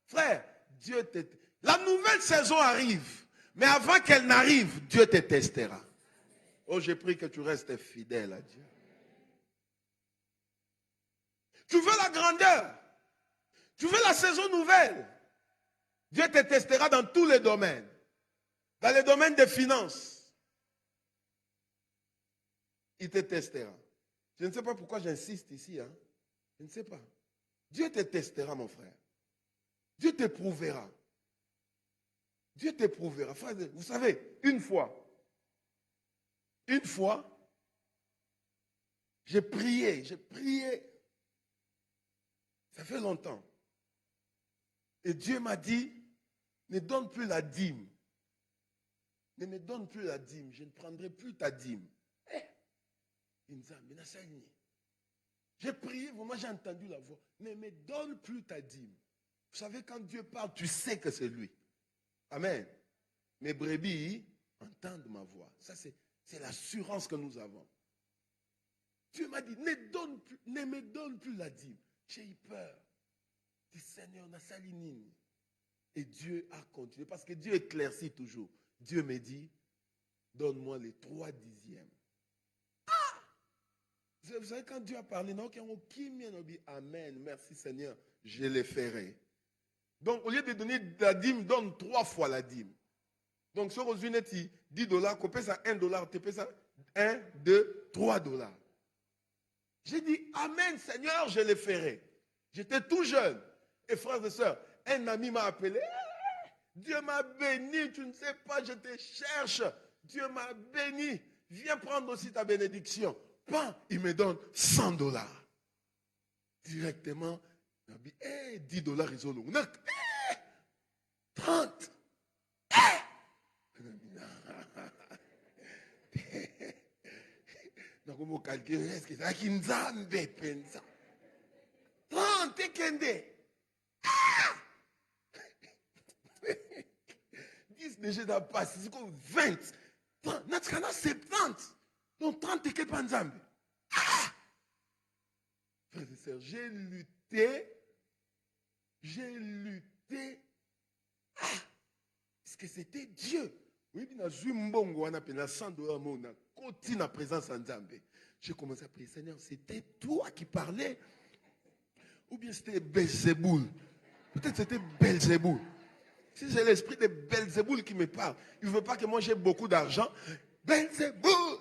frère, Dieu te... La nouvelle saison arrive. Mais avant qu'elle n'arrive, Dieu te testera. Oh, j'ai pris que tu restes fidèle à Dieu. Tu veux la grandeur. Tu veux la saison nouvelle. Dieu te testera dans tous les domaines. Dans les domaines des finances. Il te testera. Je ne sais pas pourquoi j'insiste ici. Hein. Je ne sais pas. Dieu te testera, mon frère. Dieu te prouvera. Dieu te prouvera. Vous savez, une fois, j'ai prié. Ça fait longtemps. Et Dieu m'a dit, ne donne plus la dîme. Ne me donne plus la dîme. Je ne prendrai plus ta dîme. J'ai prié, moi j'ai entendu la voix. Ne me donne plus ta dîme. Vous savez, quand Dieu parle, tu sais que c'est lui. Amen. Mes brebis entendent ma voix. Ça, c'est l'assurance que nous avons. Dieu m'a dit, ne me donne plus la dîme. J'ai eu peur. Dis, Seigneur, on a salinine. Et Dieu a continué. Parce que Dieu éclaircit toujours. Dieu me dit, donne-moi les 3 dixièmes. Ah! Vous savez, quand Dieu a parlé, non, on dit, Amen, merci Seigneur, je les ferai. Donc, au lieu de donner la dîme, donne 3 fois la dîme. Donc, sur aux unités, $10, qu'on paie ça $1, tu payes ça 1, 2, $3. J'ai dit, Amen, Seigneur, je les ferai. J'étais tout jeune. Et frères et sœurs, un ami m'a appelé. Dieu m'a béni, tu ne sais pas, je te cherche. Dieu m'a béni. Viens prendre aussi ta bénédiction. Pan, il me donne $100. Directement, il m'a dit, $10, ils ont le 30. Donc, on va calculer, est-ce que c'est qui nous a fait ça? 30, kende. 10 déjà dans passe, c'est comme 20. 30, notre 70. Donc 30 et que panzambe. Frères et sœurs, j'ai lutté. J'ai lutté. Ah, est-ce que c'était Dieu? Oui, il y a $100 côté na présence en Zambé. J'ai commencé à prier, Seigneur, c'était toi qui parlais? Ou bien c'était Belzéboul? Peut-être c'était Belzéboul. Si c'est l'esprit de Belzéboul qui me parle, il ne veut pas que moi j'ai beaucoup d'argent. Belzéboul!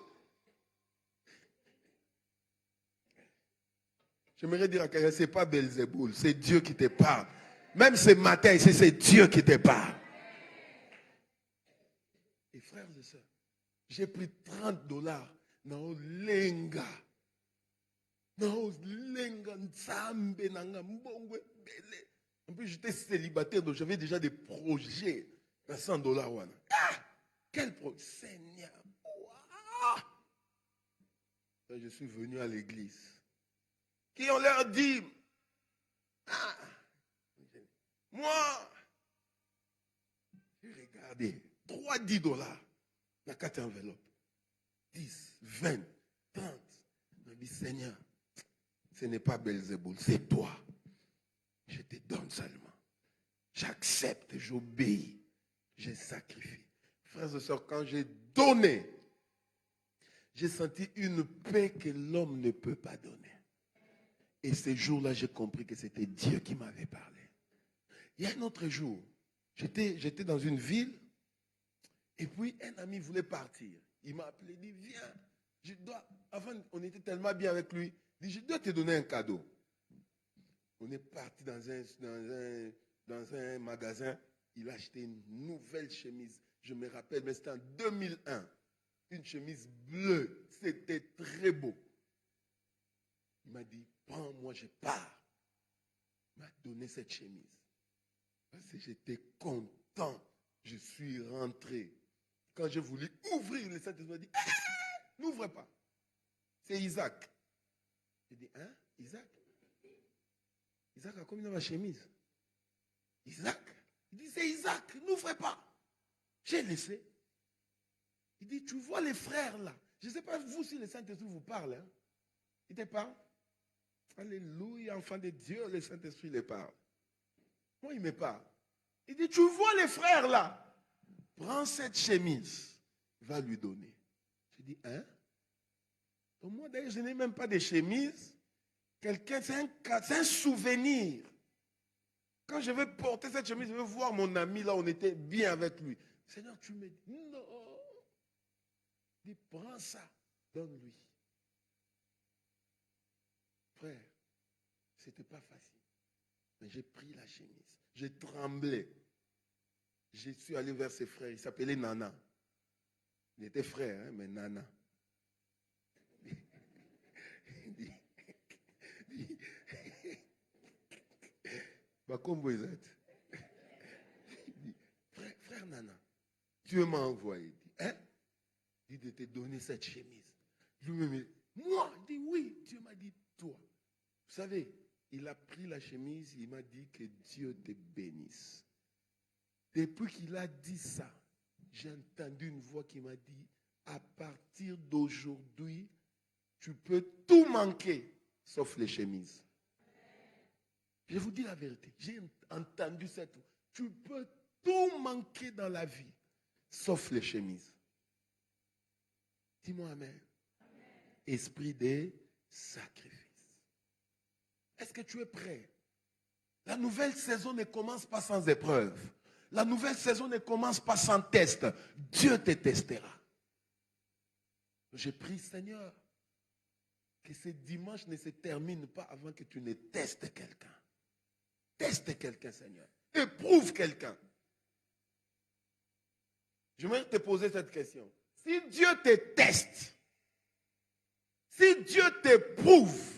J'aimerais dire à quelqu'un, ce n'est pas Belzéboul, c'est Dieu qui te parle. Même ce matin, ici, c'est Dieu qui te parle. Et frères et sœurs, j'ai pris $30 dans Lenga. Dans Lenga, Nzambe, Nanga, Mbongwe, Bele. En plus, j'étais célibataire, donc j'avais déjà des projets à $100. Ah! Quel projet? Seigneur! Wow! Je suis venu à l'église. Qui ont leur dit, ah, moi, j'ai regardé, 3 $10 dans 4 enveloppes. 10, 20, 30. Je me dis, Seigneur, ce n'est pas Belzéboul, c'est toi. Je te donne seulement. J'accepte, j'obéis, je sacrifie. Frères et sœurs, quand j'ai donné, j'ai senti une paix que l'homme ne peut pas donner. Et ce jour-là, j'ai compris que c'était Dieu qui m'avait parlé. Il y a un autre jour, j'étais dans une ville, et puis un ami voulait partir. Il m'a appelé, il dit, viens. Avant, on était tellement bien avec lui, il dit, je dois te donner un cadeau. On est parti dans un magasin, il a acheté une nouvelle chemise. Je me rappelle, mais c'était en 2001. Une chemise bleue, c'était très beau. Il m'a dit, prends, moi je pars. Il m'a donné cette chemise. Parce que j'étais content. Je suis rentré. Quand j'ai voulu ouvrir, le Saint-Esprit m'a dit, n'ouvre pas. C'est Isaac. J'ai dit, hein, Isaac? Isaac a commis dans ma chemise. Isaac? Il dit, c'est Isaac, n'ouvre pas. J'ai laissé. Il dit, tu vois les frères là. Je ne sais pas vous si le Saint-Esprit vous parle. Hein? Il te parle? Alléluia, enfant de Dieu, le Saint-Esprit les parle. Moi, il me parle. Il dit, tu vois les frères là. Prends cette chemise. Va lui donner. Je dis, hein? Donc moi, d'ailleurs, je n'ai même pas de chemise. Quelqu'un, c'est un souvenir. Quand je vais porter cette chemise, je vais voir mon ami là, on était bien avec lui. Seigneur, tu me dis, non. Il dit, prends ça, donne-lui. Frère, c'était pas facile. Mais j'ai pris la chemise. J'ai tremblé. Je suis allé vers ses frères. Il s'appelait Nana. Il était frère, hein, mais Nana. Frère Nana, Dieu m'a envoyé. Il dit, hein? Il dit de te donner cette chemise. Lui-même, moi, il dit oui. Dieu m'a dit, toi. Vous savez, il a pris la chemise, il m'a dit que Dieu te bénisse. Depuis qu'il a dit ça, j'ai entendu une voix qui m'a dit, à partir d'aujourd'hui, tu peux tout manquer, sauf les chemises. Je vous dis la vérité, j'ai entendu cette voix. Tu peux tout manquer dans la vie, sauf les chemises. Dis-moi amen. Esprit de sacrifice. Est-ce que tu es prêt? La nouvelle saison ne commence pas sans épreuve. La nouvelle saison ne commence pas sans test. Dieu te testera. J'ai prié, Seigneur, que ce dimanche ne se termine pas avant que tu ne testes quelqu'un. Teste quelqu'un, Seigneur. Éprouve quelqu'un. Je vais te poser cette question. Si Dieu te teste, si Dieu t'éprouve,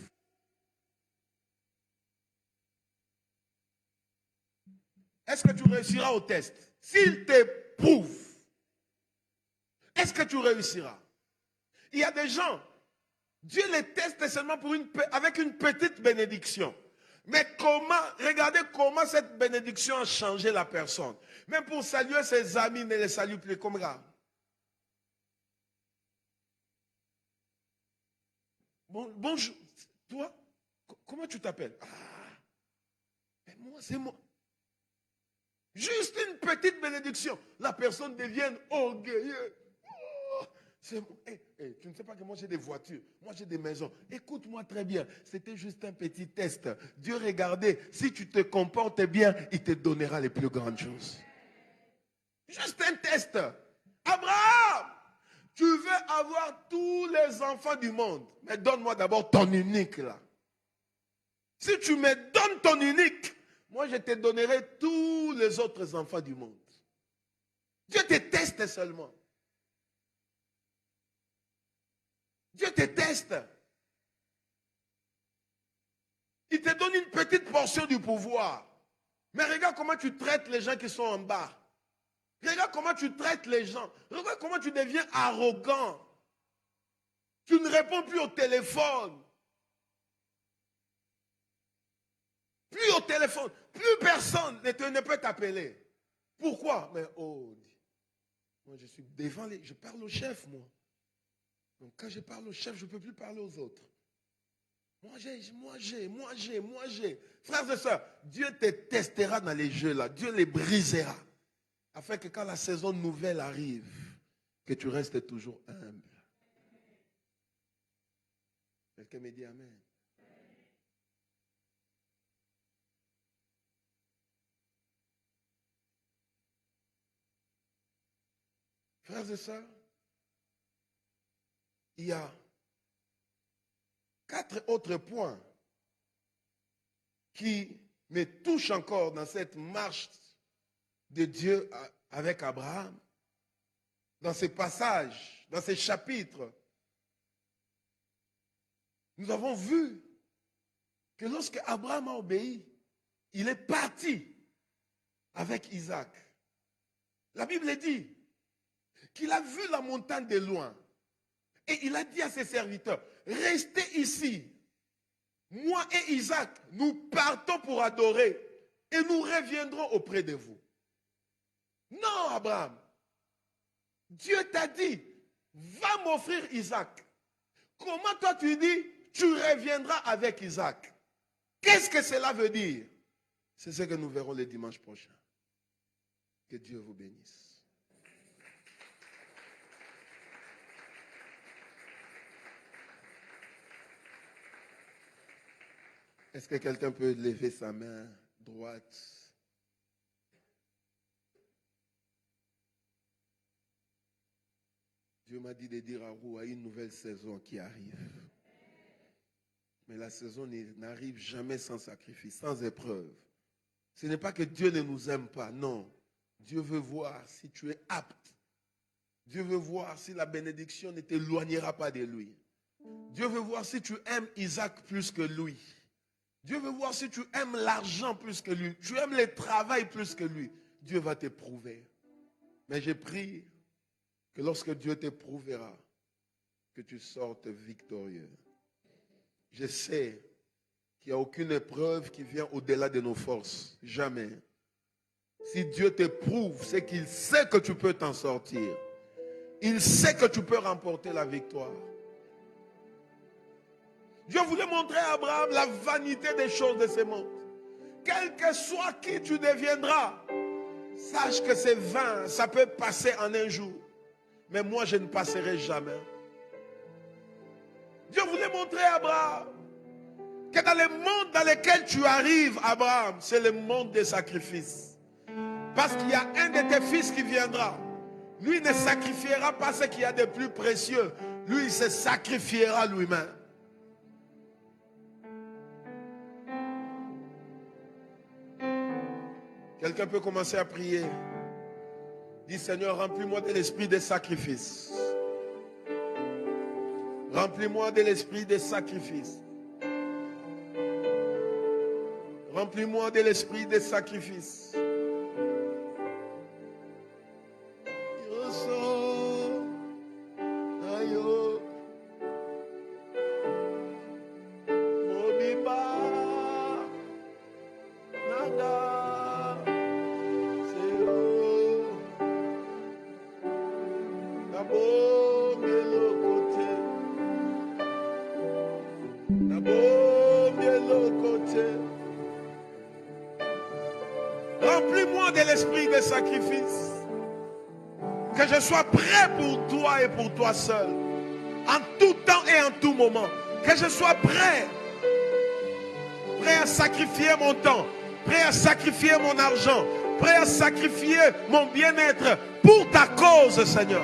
est-ce que tu réussiras au test? S'il t'éprouve, est-ce que tu réussiras? Il y a des gens, Dieu les teste seulement avec une petite bénédiction. Mais regardez comment cette bénédiction a changé la personne. Même pour saluer ses amis, ne les salue plus comme ça. Bonjour, toi, Comment tu t'appelles? Ah, mais moi, c'est moi. Juste une petite bénédiction. La personne devient orgueilleuse. Oh, tu ne sais pas que moi j'ai des voitures, moi j'ai des maisons. Écoute-moi très bien, c'était juste un petit test. Dieu regardait, si tu te comportes bien, il te donnera les plus grandes choses. Juste un test. Abraham, tu veux avoir tous les enfants du monde, mais donne-moi d'abord ton unique là. Si tu me donnes ton unique, moi je te donnerai tous les autres enfants du monde. Dieu te teste seulement. Dieu te teste. Il te donne une petite portion du pouvoir. Mais regarde comment tu traites les gens qui sont en bas. Regarde comment tu traites les gens. Regarde comment tu deviens arrogant. Tu ne réponds plus au téléphone. Plus au téléphone. Plus personne ne peut t'appeler. Pourquoi? Mais moi je suis devant je parle au chef, moi. Donc quand je parle au chef, je ne peux plus parler aux autres. Moi j'ai. Frères et sœurs, Dieu te testera dans les jeux là. Dieu les brisera. Afin que quand la saison nouvelle arrive, que tu restes toujours humble. Quelqu'un me dit amen. Frères et sœurs, il y a 4 autres points qui me touchent encore dans cette marche de Dieu avec Abraham. Dans ces passages, dans ces chapitres, nous avons vu que lorsque Abraham a obéi, il est parti avec Isaac. La Bible dit qu'il a vu la montagne de loin. Et il a dit à ses serviteurs, restez ici. Moi et Isaac, nous partons pour adorer et nous reviendrons auprès de vous. Non, Abraham. Dieu t'a dit, va m'offrir Isaac. Comment toi tu dis, tu reviendras avec Isaac? Qu'est-ce que cela veut dire? C'est ce que nous verrons le dimanche prochain. Que Dieu vous bénisse. Est-ce que quelqu'un peut lever sa main droite? Dieu m'a dit de dire à Roua une nouvelle saison qui arrive. Mais la saison n'arrive jamais sans sacrifice, sans épreuve. Ce n'est pas que Dieu ne nous aime pas, non. Dieu veut voir si tu es apte. Dieu veut voir si la bénédiction ne t'éloignera pas de lui. Dieu veut voir si tu aimes Isaac plus que lui. Dieu veut voir si tu aimes l'argent plus que lui. Tu aimes le travail plus que lui. Dieu va t'éprouver. Mais j'ai prié que lorsque Dieu t'éprouvera, que tu sortes victorieux. Je sais qu'il n'y a aucune épreuve qui vient au-delà de nos forces. Jamais. Si Dieu t'éprouve, c'est qu'il sait que tu peux t'en sortir. Il sait que tu peux remporter la victoire. Dieu voulait montrer à Abraham la vanité des choses de ce monde. Quel que soit qui tu deviendras, sache que c'est vain, ça peut passer en un jour. Mais moi, je ne passerai jamais. Dieu voulait montrer à Abraham que dans le monde dans lequel tu arrives, Abraham, c'est le monde des sacrifices. Parce qu'il y a un de tes fils qui viendra. Lui ne sacrifiera pas ce qu'il y a de plus précieux. Lui, il se sacrifiera lui-même. Quelqu'un peut commencer à prier. Dis, Seigneur, remplis-moi de l'esprit des sacrifices. Remplis-moi de l'esprit des sacrifices. Remplis-moi de l'esprit des sacrifices. de l'esprit de sacrifice. Que je sois prêt pour toi et pour toi seul. En tout temps et en tout moment. Que je sois prêt. Prêt à sacrifier mon temps. Prêt à sacrifier mon argent. Prêt à sacrifier mon bien-être pour ta cause, Seigneur.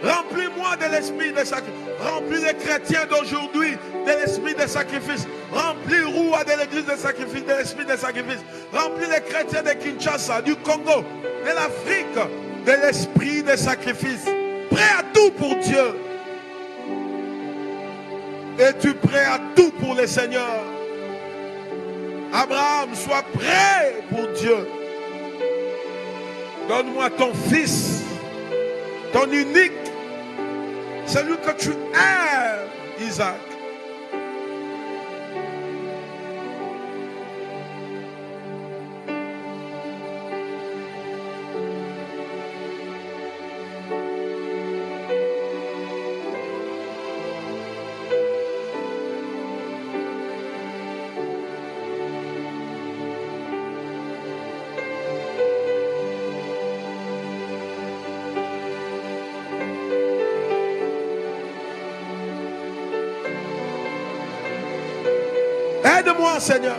Remplis-moi de l'esprit de sacrifice. Remplis les chrétiens d'aujourd'hui de l'esprit de sacrifice. Remplis Roua de l'église de sacrifice, de l'esprit de sacrifice. Remplis les chrétiens de Kinshasa, du Congo, de l'Afrique, de l'esprit de sacrifice. Prêt à tout pour Dieu. Es-tu prêt à tout pour le Seigneur? Abraham, sois prêt pour Dieu. Donne-moi ton fils, ton unique, celui que tu aimes, Isaac. Aide-moi, Seigneur.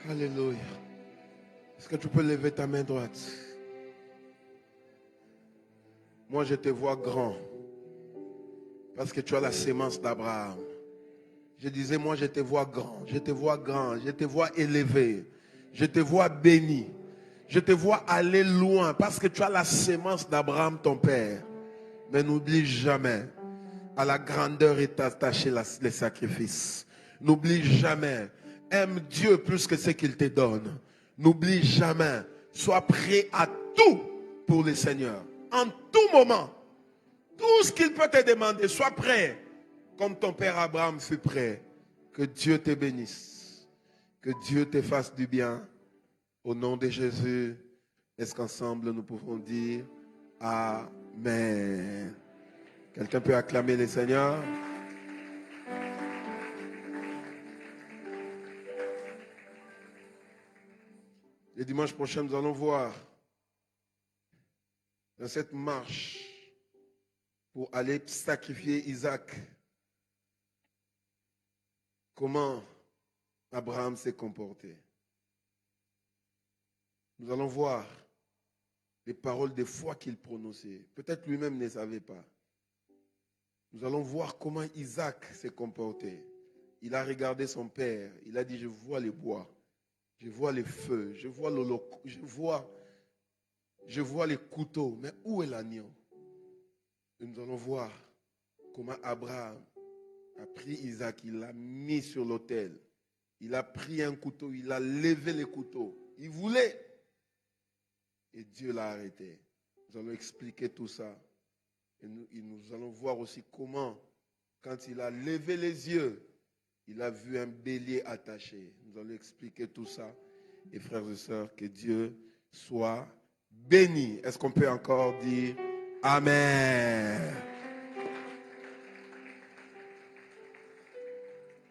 Alléluia. Est-ce que tu peux lever ta main droite? Moi, je te vois grand. Parce que tu as la sémence d'Abraham. Je disais, moi, je te vois grand. Je te vois grand. Je te vois élevé. Je te vois béni. Je te vois aller loin. Parce que tu as la sémence d'Abraham, ton père. Mais n'oublie jamais. À la grandeur est attaché les sacrifices. N'oublie jamais. Aime Dieu plus que ce qu'il te donne. N'oublie jamais. Sois prêt à tout pour le Seigneur. En tout moment. Tout ce qu'il peut te demander. Sois prêt. Comme ton père Abraham fut prêt. Que Dieu te bénisse. Que Dieu te fasse du bien. Au nom de Jésus. Est-ce qu'ensemble nous pouvons dire Amen. Quelqu'un peut acclamer le Seigneur? Le dimanche prochain, nous allons voir dans cette marche pour aller sacrifier Isaac comment Abraham s'est comporté. Nous allons voir les paroles de foi qu'il prononçait. Peut-être lui-même ne savait pas. Nous allons voir comment Isaac s'est comporté. Il a regardé son père. Il a dit, je vois les bois. Je vois les feux. Je vois je vois les couteaux. Mais où est l'agneau? Et nous allons voir comment Abraham a pris Isaac. Il l'a mis sur l'autel. Il a pris un couteau. Il a levé le couteau. Il voulait. Et Dieu l'a arrêté. Nous allons expliquer tout ça. Et nous allons voir aussi comment, quand il a levé les yeux, il a vu un bélier attaché. Nous allons expliquer tout ça. Et frères et sœurs, que Dieu soit béni. Est-ce qu'on peut encore dire Amen?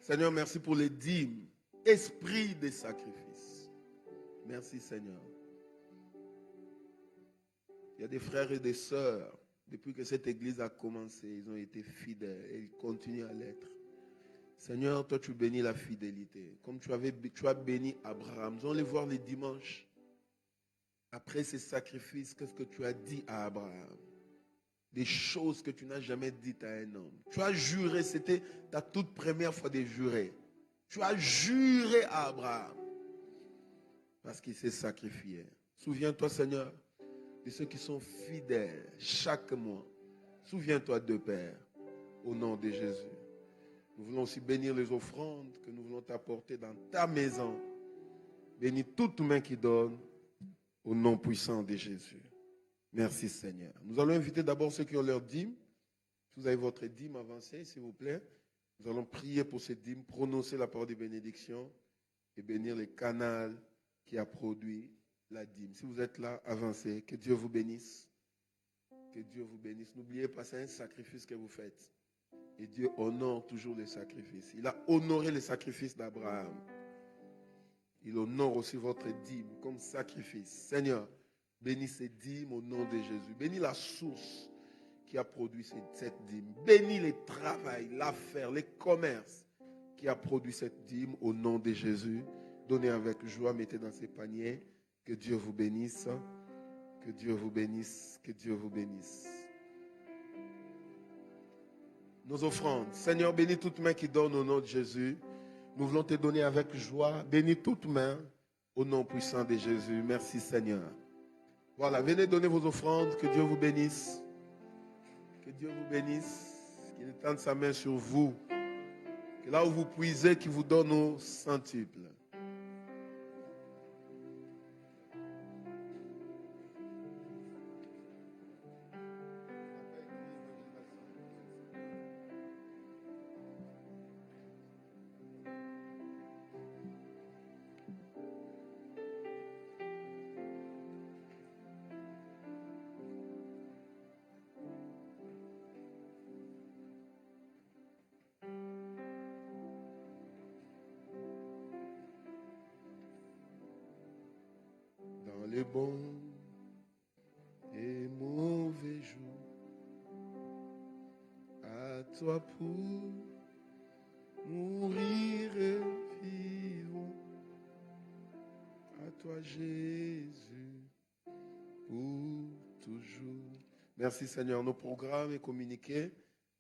Seigneur, merci pour les dîmes. Esprit des sacrifices. Merci Seigneur. Il y a des frères et des sœurs. Depuis que cette église a commencé, ils ont été fidèles et ils continuent à l'être. Seigneur, toi tu bénis la fidélité. Comme tu as béni Abraham. Nous allons les voir les dimanches. Après ces sacrifices, qu'est-ce que tu as dit à Abraham? Des choses que tu n'as jamais dites à un homme. Tu as juré, c'était ta toute première fois de jurer. Tu as juré à Abraham. Parce qu'il s'est sacrifié. Souviens-toi, Seigneur, de ceux qui sont fidèles chaque mois. Souviens-toi de Père, au nom de Jésus. Nous voulons aussi bénir les offrandes que nous voulons t'apporter dans ta maison. Bénis toute main qui donne, au nom puissant de Jésus. Merci Seigneur. Nous allons inviter d'abord ceux qui ont leur dîme. Si vous avez votre dîme, avancez s'il vous plaît. Nous allons prier pour ces dîmes, prononcer la parole de bénédiction et bénir les canaux qui a produit la dîme. Si vous êtes là, avancez. Que Dieu vous bénisse. Que Dieu vous bénisse. N'oubliez pas, c'est un sacrifice que vous faites. Et Dieu honore toujours les sacrifices. Il a honoré les sacrifices d'Abraham. Il honore aussi votre dîme comme sacrifice. Seigneur, bénis ces dîmes au nom de Jésus. Bénis la source qui a produit cette dîme. Bénis les travails, l'affaire, les commerces qui a produit cette dîme au nom de Jésus. Donnez avec joie, mettez dans ces paniers. Que Dieu vous bénisse. Que Dieu vous bénisse. Que Dieu vous bénisse. Nos offrandes. Seigneur, bénis toute main qui donne au nom de Jésus. Nous voulons te donner avec joie. Bénis toute main au nom puissant de Jésus. Merci Seigneur. Voilà, venez donner vos offrandes. Que Dieu vous bénisse. Que Dieu vous bénisse. Qu'il étende sa main sur vous. Que là où vous puisez, qu'il vous donne au centuple. Dans les bons et mauvais jours, à toi pour mourir et vivre, à toi Jésus, pour toujours. Merci Seigneur. Nos programmes et communiqués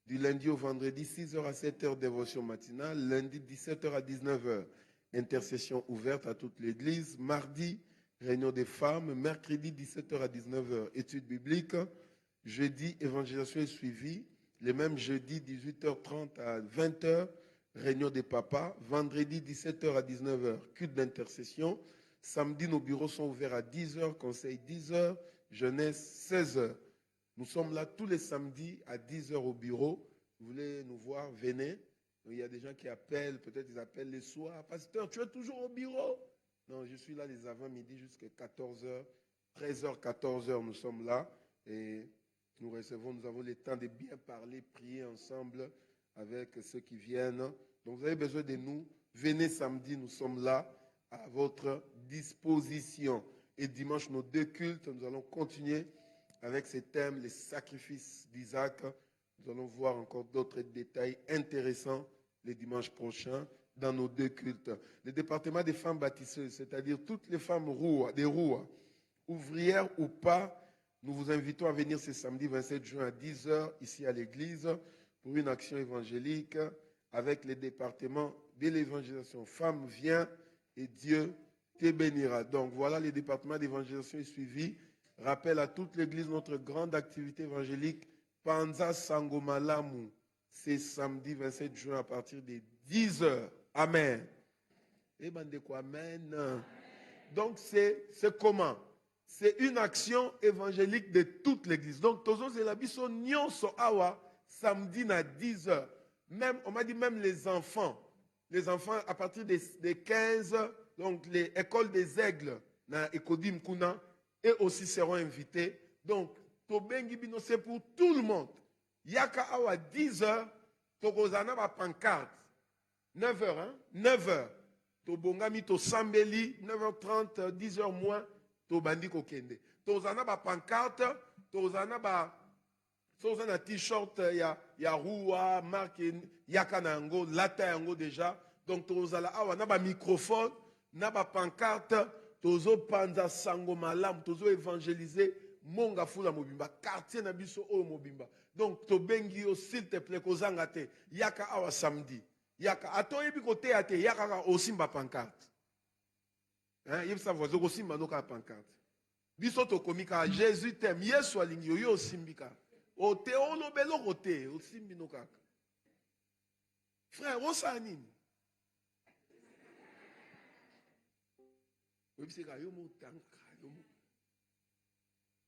du lundi au vendredi, 6h à 7h, dévotion matinale, lundi 17h à 19h, intercession ouverte à toute l'église, mardi, réunion des femmes, mercredi 17h à 19h, études bibliques, jeudi, évangélisation et suivi, les mêmes jeudi 18h30 à 20h, réunion des papas, vendredi 17h à 19h, culte d'intercession, samedi nos bureaux sont ouverts à 10h, conseil 10h, jeunesse 16h. Nous sommes là tous les samedis à 10h au bureau. Vous voulez nous voir, venez. Il y a des gens qui appellent, peut-être ils appellent les soirs. Pasteur, tu es toujours au bureau? Non, je suis là les avant-midi jusqu'à 14h, 13h, 14h, nous sommes là et nous avons le temps de bien parler, prier ensemble avec ceux qui viennent. Donc vous avez besoin de nous, venez samedi, nous sommes là à votre disposition. Et dimanche, nos deux cultes, nous allons continuer avec ces thèmes, les sacrifices d'Isaac. Nous allons voir encore d'autres détails intéressants les dimanches prochains dans nos deux cultes. Le département des femmes bâtisseuses, c'est-à-dire toutes les femmes des roues, ouvrières ou pas, nous vous invitons à venir ce samedi 27 juin à 10h ici à l'église pour une action évangélique avec le département de l'évangélisation. Femme, viens et Dieu te bénira. Donc voilà, le département d'évangélisation est suivi. Rappel à toute l'église, notre grande activité évangélique, Panza Sangomalamu, c'est samedi 27 juin à partir des 10h. Amen. Et amen. Donc c'est comment? C'est une action évangélique de toute l'église. Donc tozo c'est la biso nyonso awa samedi à 10h. Même on m'a dit même les enfants à partir des 15, donc les écoles des aigles na Ekodim Kuna et aussi seront invités. Donc tobengi bino c'est pour tout le monde. Yaka awa 10h tokozana ba pancarte. 9h, hein? 9h. Tobongami to sambeli, 9h30, 10h moins, tobandi kokende. Tozana ba pancarte, tozana ba t-shirt, ya roua, marque, yaka nango, lata yango déjà. Donc tozala awa na ba microphone, na ba pancarte, tozo panza sango malam, tozo évangéliser monga fula mobimba, quartier na biso o mobimba. Donc tobengi yo s'il te plaît kozanga te, yaka awa samedi. Yaka atoyebi kote ate yaka osimba pancarte. Hein, yeb sa voisin osimba noka pancarte. Biso to komika Jésus t'aime, Yesu alingi yo osimbika. O te olobelo kote osimbi noka. Frère, osanini. Yeb se ka yo mo tanka yo mo.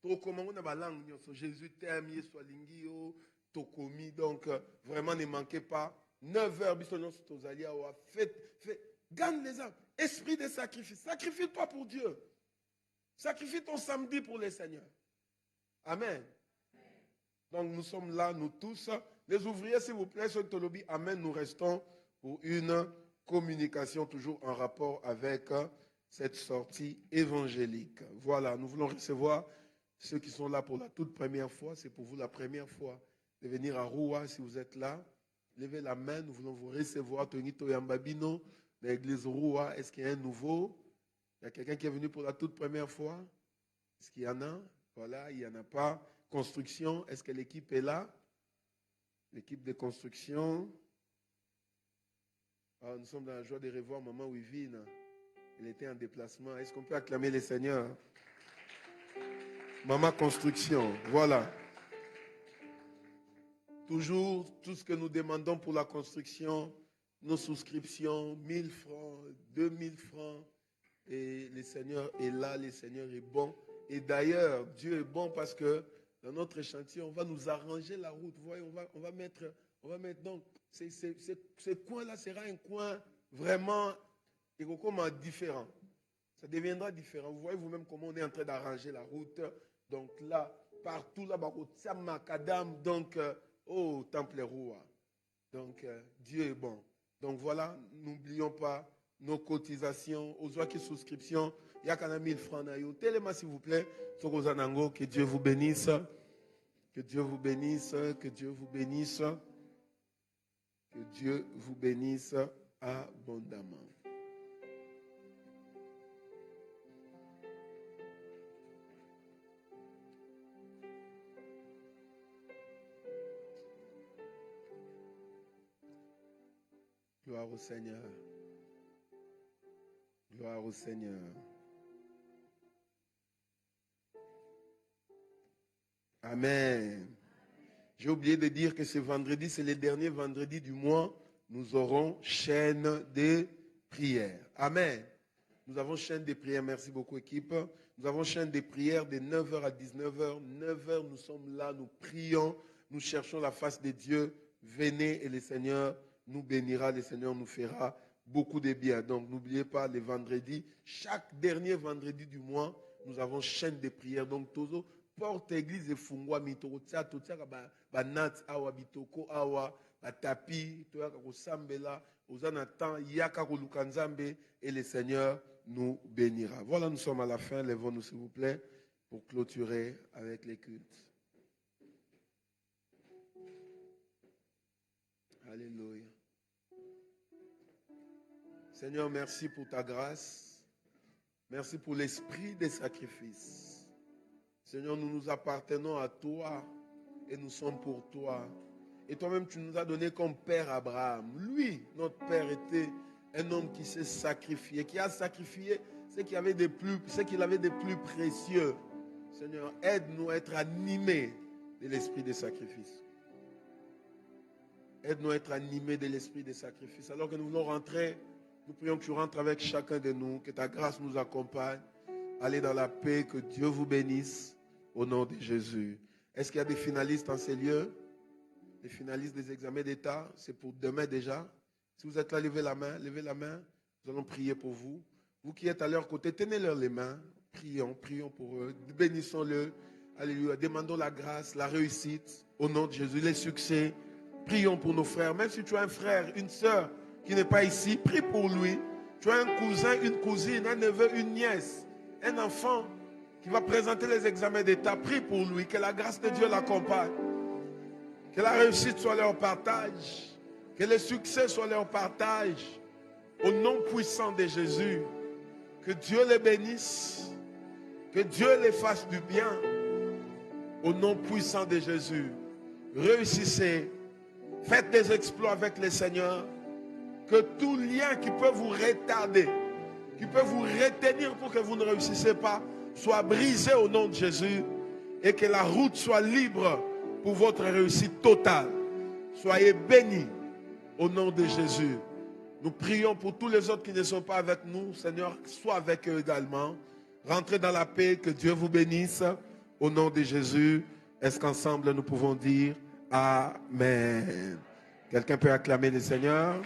To komango na ba langue nyonso Jésus t'aime, Yesu alingi yo to komi donc vraiment ne manquez pas. 9h, faites Gagne les âmes. Esprit de sacrifice. Sacrifie-toi pour Dieu. Sacrifie ton samedi pour le Seigneur. Amen. Donc nous sommes là, nous tous. Les ouvriers, s'il vous plaît, sur le lobby, amen, nous restons pour une communication toujours en rapport avec cette sortie évangélique. Voilà, nous voulons recevoir ceux qui sont là pour la toute première fois. C'est pour vous la première fois de venir à Roua. Si vous êtes là, levez la main, nous voulons vous recevoir. Tonito Yambabino, de l'église Roua. Est-ce qu'il y a un nouveau? Il y a quelqu'un qui est venu pour la toute première fois? Est-ce qu'il y en a? Voilà, il n'y en a pas. Construction, est-ce que l'équipe est là? L'équipe de construction. Ah, nous sommes dans la joie de revoir Maman Wivine. Elle était en déplacement. Est-ce qu'on peut acclamer les seigneurs? Maman Construction, voilà. Toujours, tout ce que nous demandons pour la construction, nos souscriptions, 1000 francs, 2000 francs. Et le Seigneur est là, le Seigneur est bon. Et d'ailleurs, Dieu est bon parce que dans notre chantier, on va nous arranger la route. Vous voyez, on va mettre donc, ce coin-là sera un coin vraiment différent. Ça deviendra différent. Vous voyez vous-même comment on est en train d'arranger la route. Donc là, partout là-bas, au Macadam, donc, Temple Roua. Donc, Dieu est bon. Donc voilà, n'oublions pas nos cotisations, aux joies qui souscription. Il y a quand même 1000 francs. Téléma, s'il vous plaît. Que Dieu vous bénisse. Que Dieu vous bénisse. Que Dieu vous bénisse. Que Dieu vous bénisse abondamment. Gloire au Seigneur. Gloire au Seigneur. Amen. J'ai oublié de dire que ce vendredi, c'est le dernier vendredi du mois. Nous aurons chaîne de prières. Amen. Nous avons chaîne de prières. Merci beaucoup, équipe. Nous avons chaîne de prières de 9h à 19h. 9h, nous sommes là, nous prions, nous cherchons la face de Dieu. Venez et le Seigneur nous bénira, le Seigneur nous fera beaucoup de bien. Donc, n'oubliez pas, les vendredis, chaque dernier vendredi du mois, nous avons chaîne de prières. Donc, toujours, porte église et fungwa mitoko tia ba nat awa bitoko awa ba tapi to yaka ko sambela ozana temps yaka ko lukanzambe et le Seigneur nous bénira. Voilà, nous sommes à la fin. Lèvons-nous s'il vous plaît pour clôturer avec les cultes. Alléluia. Seigneur, merci pour ta grâce. Merci pour l'esprit des sacrifices. Seigneur, nous nous appartenons à toi et nous sommes pour toi. Et toi-même, tu nous as donné comme père Abraham. Lui, notre père, était un homme qui s'est sacrifié, qui a sacrifié ce qu'il avait de plus précieux. Seigneur, aide-nous à être animés de l'esprit des sacrifices. Aide-nous à être animés de l'esprit des sacrifices. Alors que nous voulons rentrer, nous prions que tu rentres avec chacun de nous, que ta grâce nous accompagne. Allez dans la paix, que Dieu vous bénisse au nom de Jésus. Est-ce qu'il y a des finalistes en ces lieux? Les finalistes des examens d'État, c'est pour demain déjà. Si vous êtes là, levez la main. Nous allons prier pour vous. Vous qui êtes à leur côté, tenez-leur les mains. Prions pour eux. Bénissons-le. Alléluia. Demandons la grâce, la réussite au nom de Jésus, les succès. Prions pour nos frères. Même si tu as un frère, une sœur qui n'est pas ici, prie pour lui. Tu as un cousin, une cousine, un neveu, une nièce, un enfant qui va présenter les examens d'État. Prie pour lui. Que la grâce de Dieu l'accompagne. Que la réussite soit leur partage. Que le succès soit leur partage. Au nom puissant de Jésus. Que Dieu les bénisse. Que Dieu les fasse du bien. Au nom puissant de Jésus. Réussissez. Faites des exploits avec le Seigneur. Que tout lien qui peut vous retarder, qui peut vous retenir pour que vous ne réussissez pas, soit brisé au nom de Jésus. Et que la route soit libre pour votre réussite totale. Soyez bénis au nom de Jésus. Nous prions pour tous les autres qui ne sont pas avec nous. Seigneur, sois avec eux également. Rentrez dans la paix, que Dieu vous bénisse au nom de Jésus. Est-ce qu'ensemble nous pouvons dire Amen? Quelqu'un peut acclamer le Seigneur?